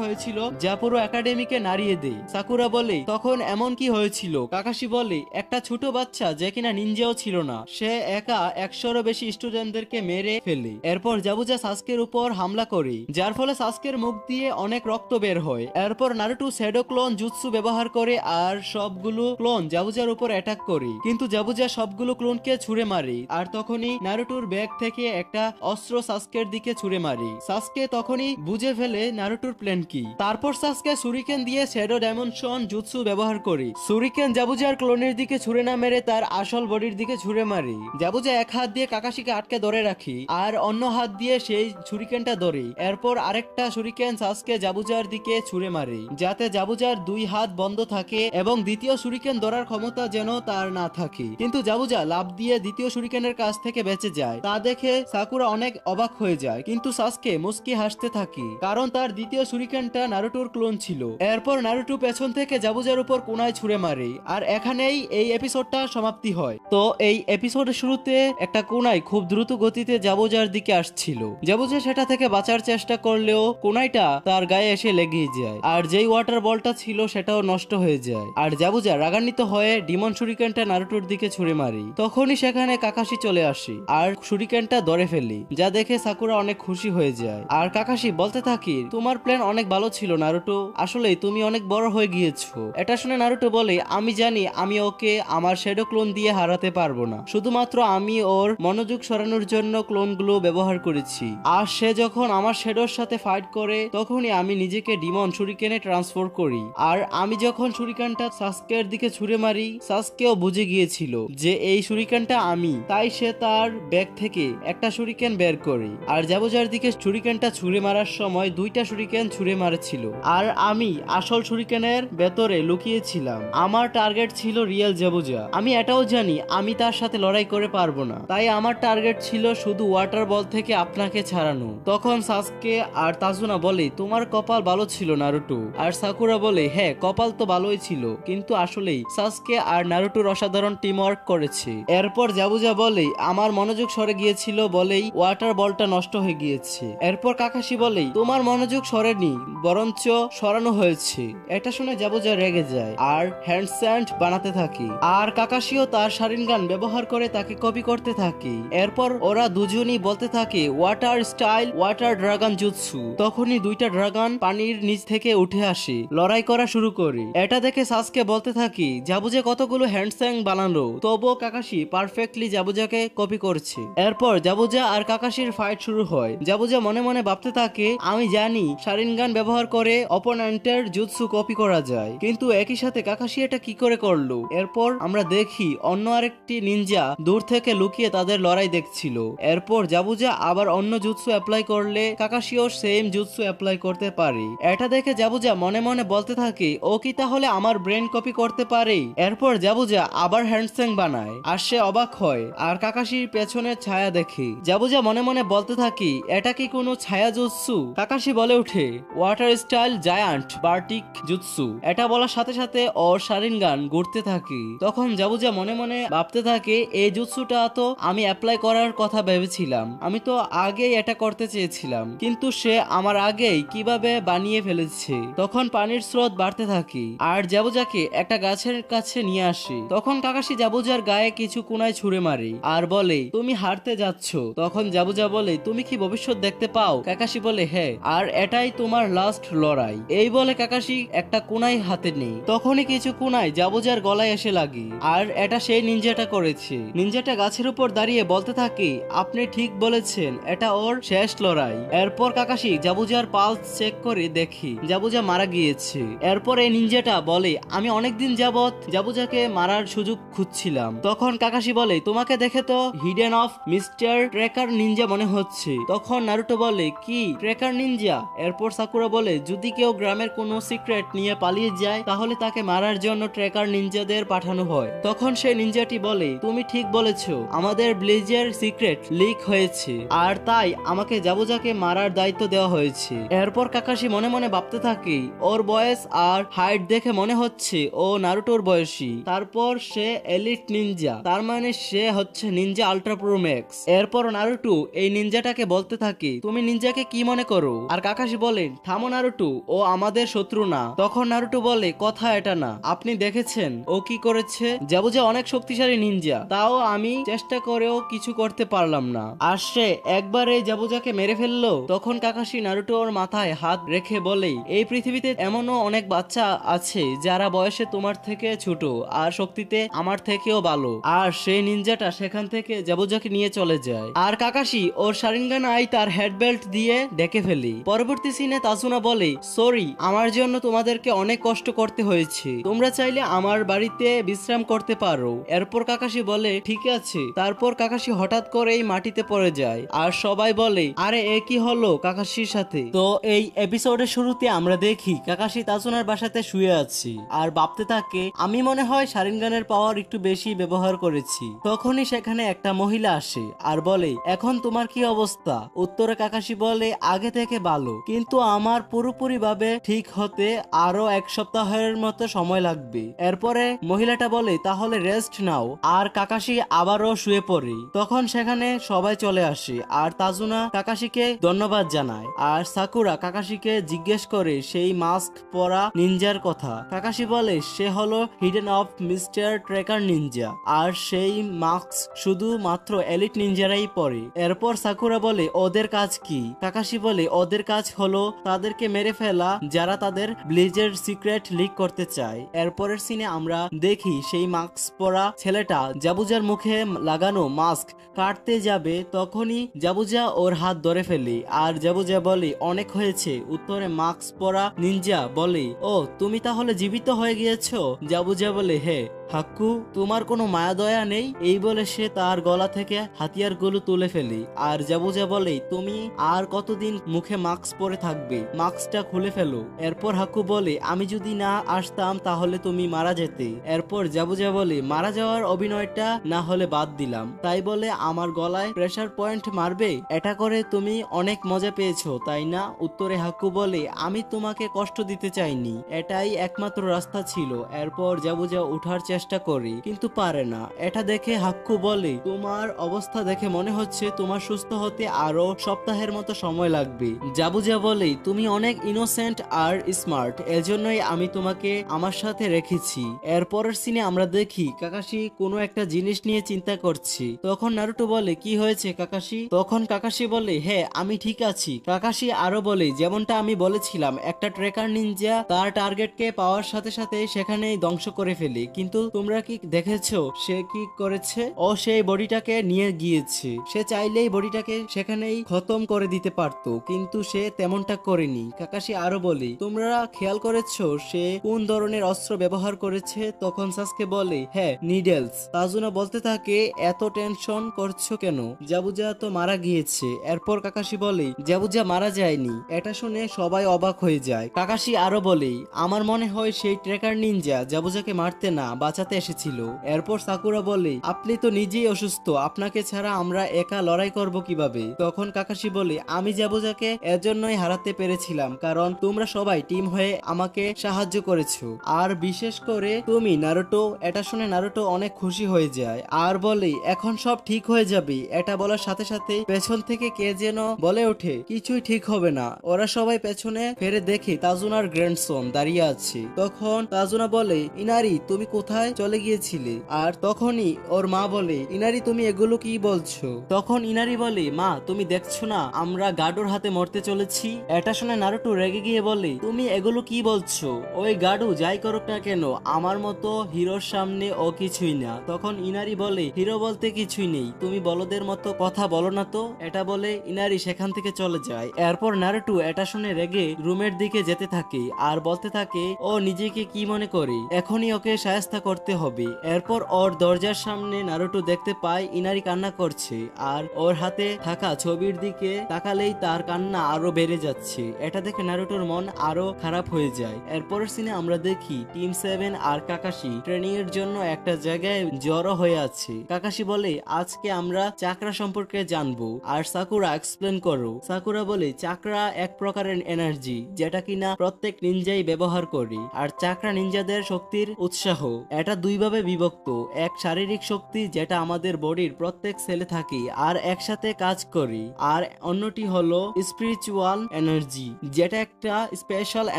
হয়েছিল যা পুরো একাডেমিকে নাড়িয়ে দেয়। সাকুরা বলে তখন এমন কি হয়েছিল। কাকাশি বলে একটা ছোট বাচ্চা যে কিনা নিনজাও ছিল না, সে একা 100-এরও বেশি স্টুডেন্টদেরকে মেরে ফেলে। এরপর জাবুজা সাসকের উপর হামলা করে, যার ফলে সাসকের মুখ দিয়ে অনেক রক্ত বের হয়। এরপর নারুটো শ্যাডো ক্লোন জুৎসু ব্যবহার করে আর সবগুলো ক্লোন জাবুজার উপর অ্যাটাক করে, কিন্তু জাবুজা সবগুলো ক্লোনকে ছুঁড়ে মারে। আর তখনই নারুটোর ব্যাগ থেকে একটা অস্ত্র সাসকের দিকে ছুঁড়ে মারে। সাসকে তখনই বুঝে ফেলে নারুটোর প্ল্যান কি। তারপর সাসকে সুরিকেন দিয়ে শ্যাডো ডাইমেনশন জুৎসু ব্যবহার করে সুরিকেন জাবুজার ক্লোনের দিকে ছুঁড়ে না মেরে তার আসল বডির দিকে ছুঁড়ে মারে। জাবুজা এক হাত দিয়ে কাকাশিকে আটকে ধরে রাখি আর অন্য হাত দিয়ে সেই সুরিকেনটা ধরে। এরপর আরেকটা সুরিকেন সাসকে জাবুজার দিকে ছুঁড়ে মারে যাতে জাবুজার 2 হাত বন্ধ থাকে এবং দ্বিতীয় সুরিকেন ধরার ক্ষমতা যেন তার না থাকে। কিন্তু জাবুজা লাফ দিয়ে দ্বিতীয় সুরিকেনের কাছ থেকে বেঁচে যায়। তা দেখে সাকুরা অনেক অবাক হয়ে যায়, কিন্তু সাসকে মুস্কি হাসতে থাকে কারণ তার দ্বিতীয় সুরিকেনটা নারুটোর ক্লোন ছিল। এরপর নারুটো পেছন থেকে জাবুজার উপর কোনায় ছুঁড়ে মারে আর এখানেই এই এপিসোডটা সমাপ্তি হয়। তো এই এপিসোডের শুরুতে একটা কোনায় খুব দ্রুত গতিতে জাবুজার দিকে আসছিল। জাবুজা সেটা থেকে বাঁচার চেষ্টা করলেও কোনাইটা তার গায়ে এসে লেগে যায় আর যেই ওয়াটার বলটা ছিল সেটাও নষ্ট হয়ে যায়। আর জাবুজা রাগান্বিত হয়ে ডিমন শুরিকেনটা নারুটোর দিকে ছুঁড়ে মারি। তখনই সেখানে কাকাশি চলে আসে আর শুরিকেনটা ধরে ফেলি, যা দেখে সাকুরা অনেক খুশি হয়ে যায়। আর কাকাশি বলতে থাকি তোমার প্ল্যান অনেক ভালো ছিল নারুটো, আসলে তুমি অনেক বড় হয়ে গিয়েছো। এটা শুনে নারুটো বলে আমি জানি আমি ওকে আমার শ্যাডো ক্লোন দিয়ে হারাতে পারবো না, শুধুমাত্র আমি ওর মনোযোগ সরানোর জন্য ক্লোনগুলো ব্যবহার করেছি। আর সে যখন আমার শ্যাডোর সাথে ফাইট করে তখনই আমি নিজেকে ডিমন শুরিকেনে ট্রান্সফার করি। আর আমি যখন শুরিকেনটা সাসকের দিকে ছুঁড়ে মারি সাসকেও বুঝে গিয়েছিল যে এই শুরিকেনটা আমি, তাই সে তার ব্যাগ থেকে একটা শুরিকেন বের করে আর জাবুজার দিকে শুরিকেনটা ছুঁড়ে মারার সময় 2টা শুরিকেন ছুঁড়ে মারছিল আর আমি আসল শুরিকেনের ভেতরে লুকিয়েছিলাম। আমার টার্গেট ছিল রিয়েল জাবুজা। আমি এটাও জানি আমি তার সাথে লড়াই করে পারবো না, তাই আমার টার্গেট ছিল শুধু ওয়াটার বল থেকে আপনাকে ছাড়ানো। তখন সাসকে আর তাজুনা বলে তোমার তোমার কপাল ভালো ছিল নারুটো। আর সাকুরা বলে হ্যাঁ কপাল তো ভালোই ছিল, কিন্তু আসলেই সাসকে আর নারুটোর অসাধারণ টিম ওয়ার্ক করেছে। এরপর জাবুজা বলে আমার মনোযোগ সরে গিয়েছিল বলেই ওয়াটার বলটা নষ্ট হয়ে গিয়েছে। এরপর কাকাশি বলে তোমার মনোযোগ সরেনি, বরঞ্চ সরানো হয়েছে। এটা শুনে জাবুজা রেগে যায় আর হ্যান্ড স্যান্ড বানাতে থাকে। আর কাকাশিও তার শারিনগান ব্যবহার করে তাকে কপি করতে থাকে। এরপর ওরা দুজনই বলতে থাকে water style water dragon jutsu. তখনই দুইটা ড্রাগন পানির নিচ থেকে উঠে আসে, লড়াই করা শুরু করে। এটা দেখে সাসকে বলতে থাকি জাবুজা কতগুলো হ্যান্ডস্যাং বানালো, তবুও কাকাশি পারফেক্টলি জাবুজাকে কপি করছে। এরপর জাবুজা আর কাকাশির ফাইট শুরু হয়। জাবুজা মনে মনে ভাবতে থাকে আমি জানি শারিনগান ব্যবহার করে অপোনেন্টের জুৎসু কপি করা যায়, কিন্তু একই সাথে কাকাশি এটা কি করে করলো। এরপর আমরা দেখি অন্য আরেকটি নিনজা দূর থেকে লুকিয়ে তাদের লড়াই দেখছিল। এরপর জাবুজা আবার অন্য জুৎসু অ্যাপ্লাই করলে কাকাশিও সেম জুৎসু অ্যাপ্লাই করতে পারে। এটা দেখে জাবুজা মনে মনে বলতে থাকে ও কি তাহলে আমার ব্রেন কপি করতে পারে। এরপর জাবুজা আবার হ্যান্ডস্যাং বানায় আর সে অবাক হয় আর কাকাশির পেছনের ছায়া দেখে। জাবুজা মনে মনে বলতে থাকি এটা কি কোনো ছায়া জুৎসু। কাকাশি বলে উঠে ওয়াটার স্টাইল জায়ান্ট বার্টিক জুৎসু। এটা বলার সাথে সাথে ওর শারিনগান ঘুরতে থাকে। তখন জাবুজা মনে মনে ভাবতে থাকে এই জুৎসুটা তো আমি অ্যাপ্লাই করার কথা ভেবেছিলাম, আমি তো আগেই এটা করতে চেয়েছিলাম, কিন্তু সে আমার আগেই কিভাবে বানিয়ে ফেলেছে। তখন পানির স্রোত বাড়তে থাকে আর জাবুজাকে একটা গাছের কাছে নিয়ে আসে। তখন কাকাশি জাবুজার গায়ে কিছু কুনায় ছুঁড়ে মারে আর বলে তুমি হারতে যাচ্ছ। তখন জাবুজা বলে তুমি কি ভবিষ্যৎ দেখতে পাও। কাকাশি বলে হ্যাঁ, আর এটাই তোমার লাস্ট লড়াই। এই বলে কাকাশি একটা কুনাই হাতে নেই। তখনই কিছু কুনাই জাবুজার গলায় এসে লাগে আর এটা সেই নিনজাটা করেছে। নিনজাটা গাছের উপর দাঁড়িয়ে বলতে থাকে আপনি ঠিক বলেছেন, এটা ওর শেষ লড়াই। এরপর কাকাশি জাবুজার পালস চেক করে দেখি জাবুজা মারা গিয়েছে। এরপর এই নিনজাটা বলে আমি অনেকদিন যাবত জাবুজাকে মারার সুযোগ খুঁজছিলাম। তখন কাকাশি বলে তোমাকে দেখে তো hidden of mister tracker Ninja মনে হচ্ছে। তখন নারুটো বলে কি ট্রেকার নিনজা। এরপর সাকুরা বলে যদি কেউ গ্রামের কোনো সিক্রেট নিয়ে পালিয়ে যায় তাহলে তাকে মারার জন্য ট্রেকার নিনজাদের পাঠানো হয়। তখন সেই নিনজাটি বলে তুমি ঠিক বলেছো, আমাদের ব্লেজের সিক্রেট লিক হয়েছে আর তাই আমাকে জাবুজাকে মারার দায়িত্ব দেওয়া হয়েছে। এরপর কাকাশি মনে মনে ভাবতে থাকে ওর বয়স আর হাইট দেখে মনে হচ্ছে ও নারুটোর বয়সী। তারপর সে এলিট নিনজা, তার মানে সে হচ্ছে নিনজা আল্ট্রা প্রো ম্যাক্স। এরপর নারুটো এই নিনজাটাকে বলতে থাকে তুমি নিনজাকে কি মনে করো। আর কাকাশি বলেন থামো নারুটো, ও আমাদের শত্রু না। তখন নারুটো বলে কথা এটা না, আপনি দেখেছেন ও কি করেছে। জাবুজা অনেক শক্তিশালী নিনজা, তাও আমি চেষ্টা করেও কিছু করতে পারলাম না, আর সে একবারে জাবুজাকে মেরে ফেললো। তখন কাকাশি নারুটো ওর মাথায় হাত রেখে বলে এই পৃথিবীতে এমনও অনেক বাচ্চা আছে যারা বয়সে তোমার থেকে ছোট আর শক্তিতে আমার থেকেও ভালো। আর সেই নিনজাটা সেখান থেকে জাবুজাকে নিয়ে চলে যায় আর কাকাশি ওর শারিনগান আই তার হেডবেল্ট দিয়ে ডেকে ফেলে। পরবর্তী সিনে তাসুনা বলে সরি, আমার জন্য তোমাদেরকে অনেক কষ্ট করতে হয়েছে, তোমরা চাইলে আমার বাড়িতে বিশ্রাম করতে পারো। এরপর কাকাশি বলে ঠিক আছে। তারপর কাকাশি হঠাৎ করেই মাটিতে পড়ে যায় আর সবাই বলে আরে এ কি হলো কাকাশির সাথে। তো এই এপিসোডের শুরুতে আমরা দেখি কাকাশি তাসুনার বাসাতে শুয়ে আছে আর ভাবতে থাকে আমি মনে হয় শারিনগানের পাওয়ার একটু বেশি ব্যবহার করেছি। তখনই সেখানে একটা মহিলা আসে আর বলে এখন তোমার কি অবস্থা। উত্তরে কাকাশি বলে আগে থেকে ভালো, কিন্তু আমার পুরোপুরি ভাবে ঠিক হতে আরো এক সপ্তাহের মতো সময় লাগবে। এরপরে মহিলাটা বলে তাহলে রেস্ট নাও, আর কাকাশি আবারও শুয়ে পড়ে। তখন সেখানে সবাই চলে আসে আর তাজুনা কাকাশিকে ধন্যবাদ জানায় আর সাকুরা কাকাশিকে জিজ্ঞেস করে সেই মাস্ক পরা নিনজার কথা। কাকাশি বলে সে হলো hidden of mister tracker ninja আর সেই মাস্ক শুধু মাত্র এলিট নিনজারাই পরে। এরপর সাকুরা বলে ওদের কাজ কি। কাকাশি বলে ওদের কাজ হলো তাদেরকে মেরে ফেলা যারা তাদের ব্লেজের সিক্রেট লিক করতে চায়। এরপরের সিনে আমরা দেখি সেই মাস্ক পরা ছেলেটা জাবুজার মুখে লাগানো মাস্ক কাটতে যাবে, তখনই জাবুজা ওর হাত ধরে ফেলে আর জাবুজা বলে অনেক হয়েছে। উত্তরে মাস্ক পরা নিনজা বলে ও তুমি তাহলে জীবিত হয়ে গিয়েছো। জাবুজা বলে হ্যাঁ, হাক্কু, তোমার কোনো মায়া দয়া নেই? এই বলে সে তার গলা থেকে হাতিয়ারগুলো তুলে ফেলে। আর জাবুজা বলে, তুমি আর কতদিন মুখে মাস্ক পরে থাকবে? মাস্কটা খুলে ফেলো। এরপর হাক্কু বলে, আমি যদি না আসতাম তাহলে তুমি মারা যেতে। এরপর জাবুজা বলে, মারা যাওয়ার অভিনয়টা না হলে বাদ দিলাম, তাই বলে আমার গলায় প্রেসার পয়েন্ট মারবে? এটা করে তুমি অনেক মজা পেয়েছো তাই না? উত্তরে হাক্কু বলে, আমি তোমাকে কষ্ট দিতে চাইনি, এটাই একমাত্র রাস্তা ছিল। এরপর জাবুজা উঠার চেষ্টা করে কিন্তু পারে না। এটা দেখে হাক্কু বলে, তোমার অবস্থা দেখে মনে হচ্ছে তোমার সুস্থ হতে আরো সপ্তাহের মতো সময় লাগবে। জাবুজা বলে, তুমি অনেক ইনোসেন্ট আর স্মার্ট, এজন্যই আমি তোমাকে আমার সাথে রেখেছি। এরপরের সিনে আমরা দেখি কাকাশি কোনো একটা জিনিস নিয়ে চিন্তা করছে। তখন নারুটো বলে, কি হয়েছে কাকাশি? তখন কাকাশি বলে, হ্যাঁ আমি ঠিক আছি। কাকাশি আরো বলে, যেমনটা আমি বলেছিলাম, একটা ট্রেকার নিনজা তার টার্গেটকে পাওয়ার সাথে সাথে সেখানেই ধ্বংস করে ফেলে। কিন্তু তোমরা কি দেখেছো সে কি করেছে? ও সেই বডিটাকে নিয়ে গিয়েছে। সে চাইলেই বডিটাকে সেখানেই খতম করে দিতে পারতো, কিন্তু সে তেমনটা করেনি। কাকাশি আরো বলে, তোমরা খেয়াল করেছো সে কোন ধরনের অস্ত্র ব্যবহার করেছে? তখন সাসকে বলে, হ্যাঁ নিডেলস। তাজুনা বলতে থাকে, এত টেনশন করছো কেন? জাবুজা তো মারা গিয়েছে। এরপর কাকাশি বলে, জাবুজা মারা যায়নি। এটা শুনে সবাই অবাক হয়ে যায়। কাকাশি আরো বলে, আমার মনে হয় সেই ট্রেকার নিনজা জাবুজাকে মারতে না বাঁচাতে এসেছিল। এরপর সাকুরা বলে, আপনি তো নিজেই অসুস্থ, আপনাকে ছাড়া আমরা একা লড়াই করব কিভাবে? তখন কাকাশি বলে, আমি জাবুজাকে এজন্যই হারাতে পেরেছিলাম কারণ তোমরা সবাই টিম হয়ে আমাকে সাহায্য করেছো, আর বিশেষ করে তুমি নারুটো। এটা শুনে নারুটো অনেক খুশি হয়ে যায় আর বলে, এখন সব ঠিক হয়ে যাবে। এটা বলার সাথে সাথে পেছন থেকে কে যেন বলে ওঠে, কিছুই ঠিক হবে না। ওরা সবাই পেছনে ফিরে দেখে তাজুনার গ্র্যান্ডসন দাঁড়িয়ে আছে। তখন তাজুনা বলে, ইনারি তুমি কোথায় চলে গিয়েছিলে? আর তখনই ওর মা বলে, ইনারি তুমি এগুলো কি বলছো? তখন ইনারি বলে, মা তুমি দেখছো না আমরা গাডুর হাতে মরতে চলেছি? এটা শুনে নারুটো রেগে গিয়ে বলে, তুমি এগুলো কি বলছো? ওই গাডু যাই করুক না কেন আমার মতো হিরোর সামনে ও কিছুই না। তখন ইনারি বলে, হিরো বলতে কিছুই নেই, তুমি বলদের মতো কথা বলো না তো। এটা বলে ইনারি সেখান থেকে চলে যায়। এরপর নারুটো এটা শুনে রেগে রুমের দিকে যেতে থাকে আর বলতে থাকে, ও নিজেকে কি মনে করে, এখনই ওকে শায়েস্তা করতে হবে। এরপর ওর দরজার সামনে নারুটো দেখতে পায় ইনারি কান্না করছে আর ওর হাতে থাকা ছবির দিকে তাকালেই তার কান্না আরো বেড়ে যাচ্ছে। এটা দেখে নারুটোর মন আরো খারাপ হয়ে যায়। এরপরের সিনে আমরা দেখি টিম 7 আর কাকাশি ট্রেনিং এর জন্য একটা জায়গায় জড়ো হয়ে আছে। কাকাশি বলে, আজকে আমরা চাকরা সম্পর্কে জানবো আর সাকুরা এক্সপ্লেন করো। সাকুরা বলে, চাকরা এক প্রকারের এনার্জি যেটা কিনা প্রত্যেক নিনজাই ব্যবহার করে। আর চাকরা নিনজাদের শক্তির উৎসাহ। এটা দুইভাবে বিভক্ত, এক শারীরিক শক্তি যেটা আমাদের বডির প্রত্যেক সেলে থাকে আর একসাথে কাজ করে, আর অন্যটি হলো স্পিরিচুয়াল এনার্জি যেটা একটা স্পেশাল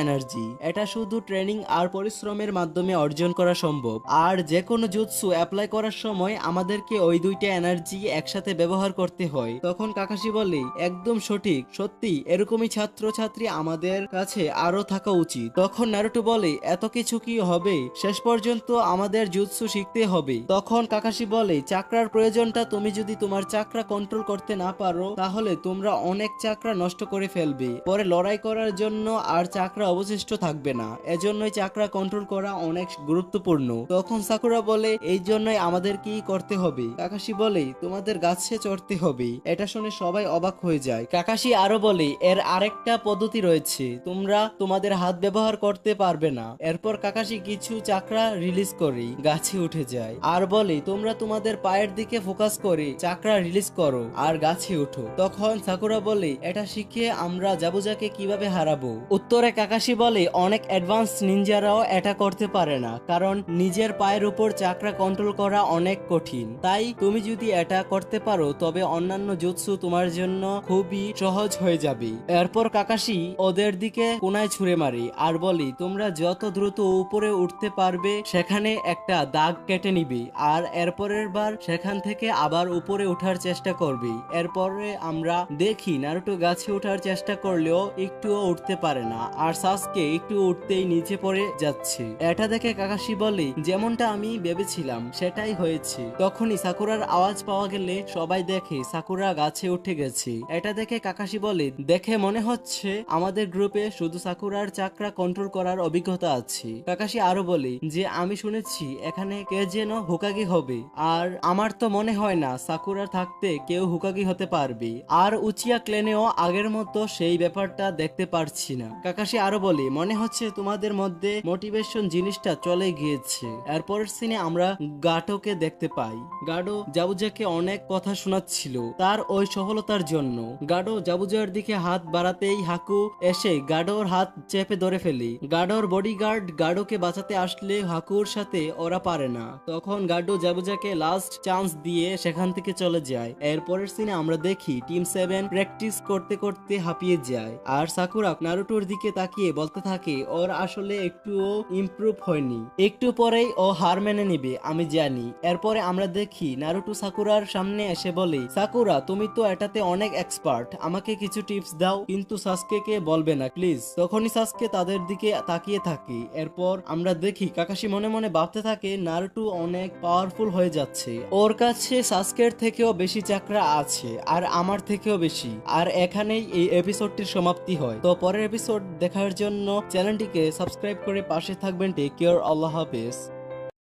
এনার্জি। এটা শুধু ট্রেনিং আর পরিশ্রমের মাধ্যমে অর্জন করা সম্ভব। আর যে কোনো জুৎসু অ্যাপ্লাই করার সময় আমাদেরকে ওই দুইটা এনার্জি একসাথে ব্যবহার করতে হয়। তখন কাকাশি বলে, একদম সঠিক, সত্যি এরকমই ছাত্রছাত্রী আমাদের কাছে আরো থাকা উচিত। তখন নারুটো বলে, এত কিছু কি হবে? শেষ পর্যন্ত আমাদের জুৎসু শিখতে হবে। তখন কাকাশি বলে, চাকরার প্রয়োজনটা, তুমি যদি তোমার চাকরা কন্ট্রোল করতে না পারো তাহলে তোমরা অনেক চাকরা নষ্ট করে ফেলবে, পরে লড়াই করার জন্য আর চাকরা অবশিষ্ট থাকবে না। এজন্যই চাকরা কন্ট্রোল করা অনেক গুরুত্বপূর্ণ। তখন সাকুরা বলে, এই জন্যই আমাদের কি করতে হবে? কাকাশি বলে, তোমাদের গাছে চড়তে হবে। এটা শুনে সবাই অবাক হয়ে যায়। কাকাশি আরো বলে, এর আরেকটা পদ্ধতি রয়েছে, তোমরা তোমাদের হাত ব্যবহার করতে পারবে না। এরপর কাকাশি কিছু চাকরা রিলিজ করে গাছে উঠে যায় আর বলে, তোমরা তোমাদের পায়ের দিকে ফোকাস করে চাকরা রিলিজ করো আর গাছে উঠো। তখন সাকুরা বলে, এটা শিখে আমরা জাবুজাকে কিভাবে হারাবো? উত্তরে কাকাশি বলে, অনেক অ্যাডভান্স নিনজারাও এটা করতে পারে না, কারণ নিজের পায়ের উপর চাকরা কন্ট্রোল করা অনেক কঠিন। তাই তুমি যদি এটা করতে পারো তবে অন্যান্য জুৎসু তোমার জন্য খুবই সহজ হয়ে যাবে। এরপর কাকাশি ওদের দিকে কোনায় ছুঁড়ে মারে আর বলে, তোমরা যত দ্রুত উপরে উঠতে পারবে সেখানে একটা দাগ কেটে নিবে আর এরপরের বার সেখান থেকে আবার উপরে ওঠার চেষ্টা করবে। এরপরে আমরা দেখি নারুটো গাছে ওঠার চেষ্টা করলেও একটুও উঠতে পারে না আর সাসকে একটু উঠতেই নিচে পড়ে যাচ্ছে। এটা দেখে কাকাশি বলে, যেমনটা আমি ভেবেছিলাম সেটাই হয়েছে। তখনই সাকুরার আওয়াজ পাওয়া গেলে সবাই দেখে সাকুরা গাছে উঠে গেছে। এটা দেখে কাকাশি বলে, দেখে মনে হচ্ছে আমাদের গ্রুপে শুধু সাকুরার চাকরা কন্ট্রোল করার অভিজ্ঞতা আছে। কাকাশি আরো বলে যে, আমি শুনেছি শুনেছি এখানে কে যেন হোকাগি হবে, আর আমার তো মনে হয় না সাকুরা থাকতে কেউ হোকাগি হতে পারবে। আর উচিয়া ক্লেনেও আগের মতো সেই ব্যাপারটা দেখতে পারছি না। কাকাশি আরো বলে, মনে হচ্ছে তোমাদের মধ্যে মোটিভেশন জিনিসটা চলে গিয়েছে। এরপরের সিনে আমরা গাটোকে দেখতে পাই। গাডো জাবুজাকে অনেক কথা শোনাচ্ছিল তার ওই সফলতার জন্য। গাডো জাবুজার দিকে হাত বাড়াতেই হাকু এসে গাডোর হাত চেপে ধরে ফেলে। গাডোর বডিগার্ড গাডোকে বাঁচাতে আসলে হাকুর সাথে ওরা পারে না, তখন গাডো জাবুজাকে লাস্ট চান্স দিয়ে সেখান থেকে চলে যায়। এরপরের সিনে আমরা দেখি টিম 7 প্র্যাকটিস করতে করতে হাঁপিয়ে যায়, আর সাকুরা নারুটোর দিকে তাকিয়ে বলতে থাকে ওর আসলে একটুও ইমপ্রুভ হয়নি, একটু পরেই ও হার মেনে নিবে আমি জানি। এরপরে আমরা দেখি নারুটো সাকুরার সামনে এসে বলে, সাকুরা তুমি তো এটাতে অনেক এক্সপার্ট, আমাকে কিছু টিপস দাও, কিন্তু সাসকেকে বলবে না প্লিজ। তখনই সাসকে তাদের দিকে তাকিয়ে থাকে। এরপর আমরা দেখি কাকাশি মনে মনে ভাবতে থাকে নারুটো অনেক পাওয়ারফুল হয়ে যাচ্ছে, ওর কাছে সাসকের থেকেও বেশি চাকরা আছে, আর আমার থেকেও বেশি। আর এখানেই এই এপিসোডটির সমাপ্তি হয়। তো পরের এপিসোড দেখার জন্য চ্যানেলটিকে সাবস্ক্রাইব করে পাশে থাকবেন। টেক কেয়ার, আল্লাহ হাফেজ।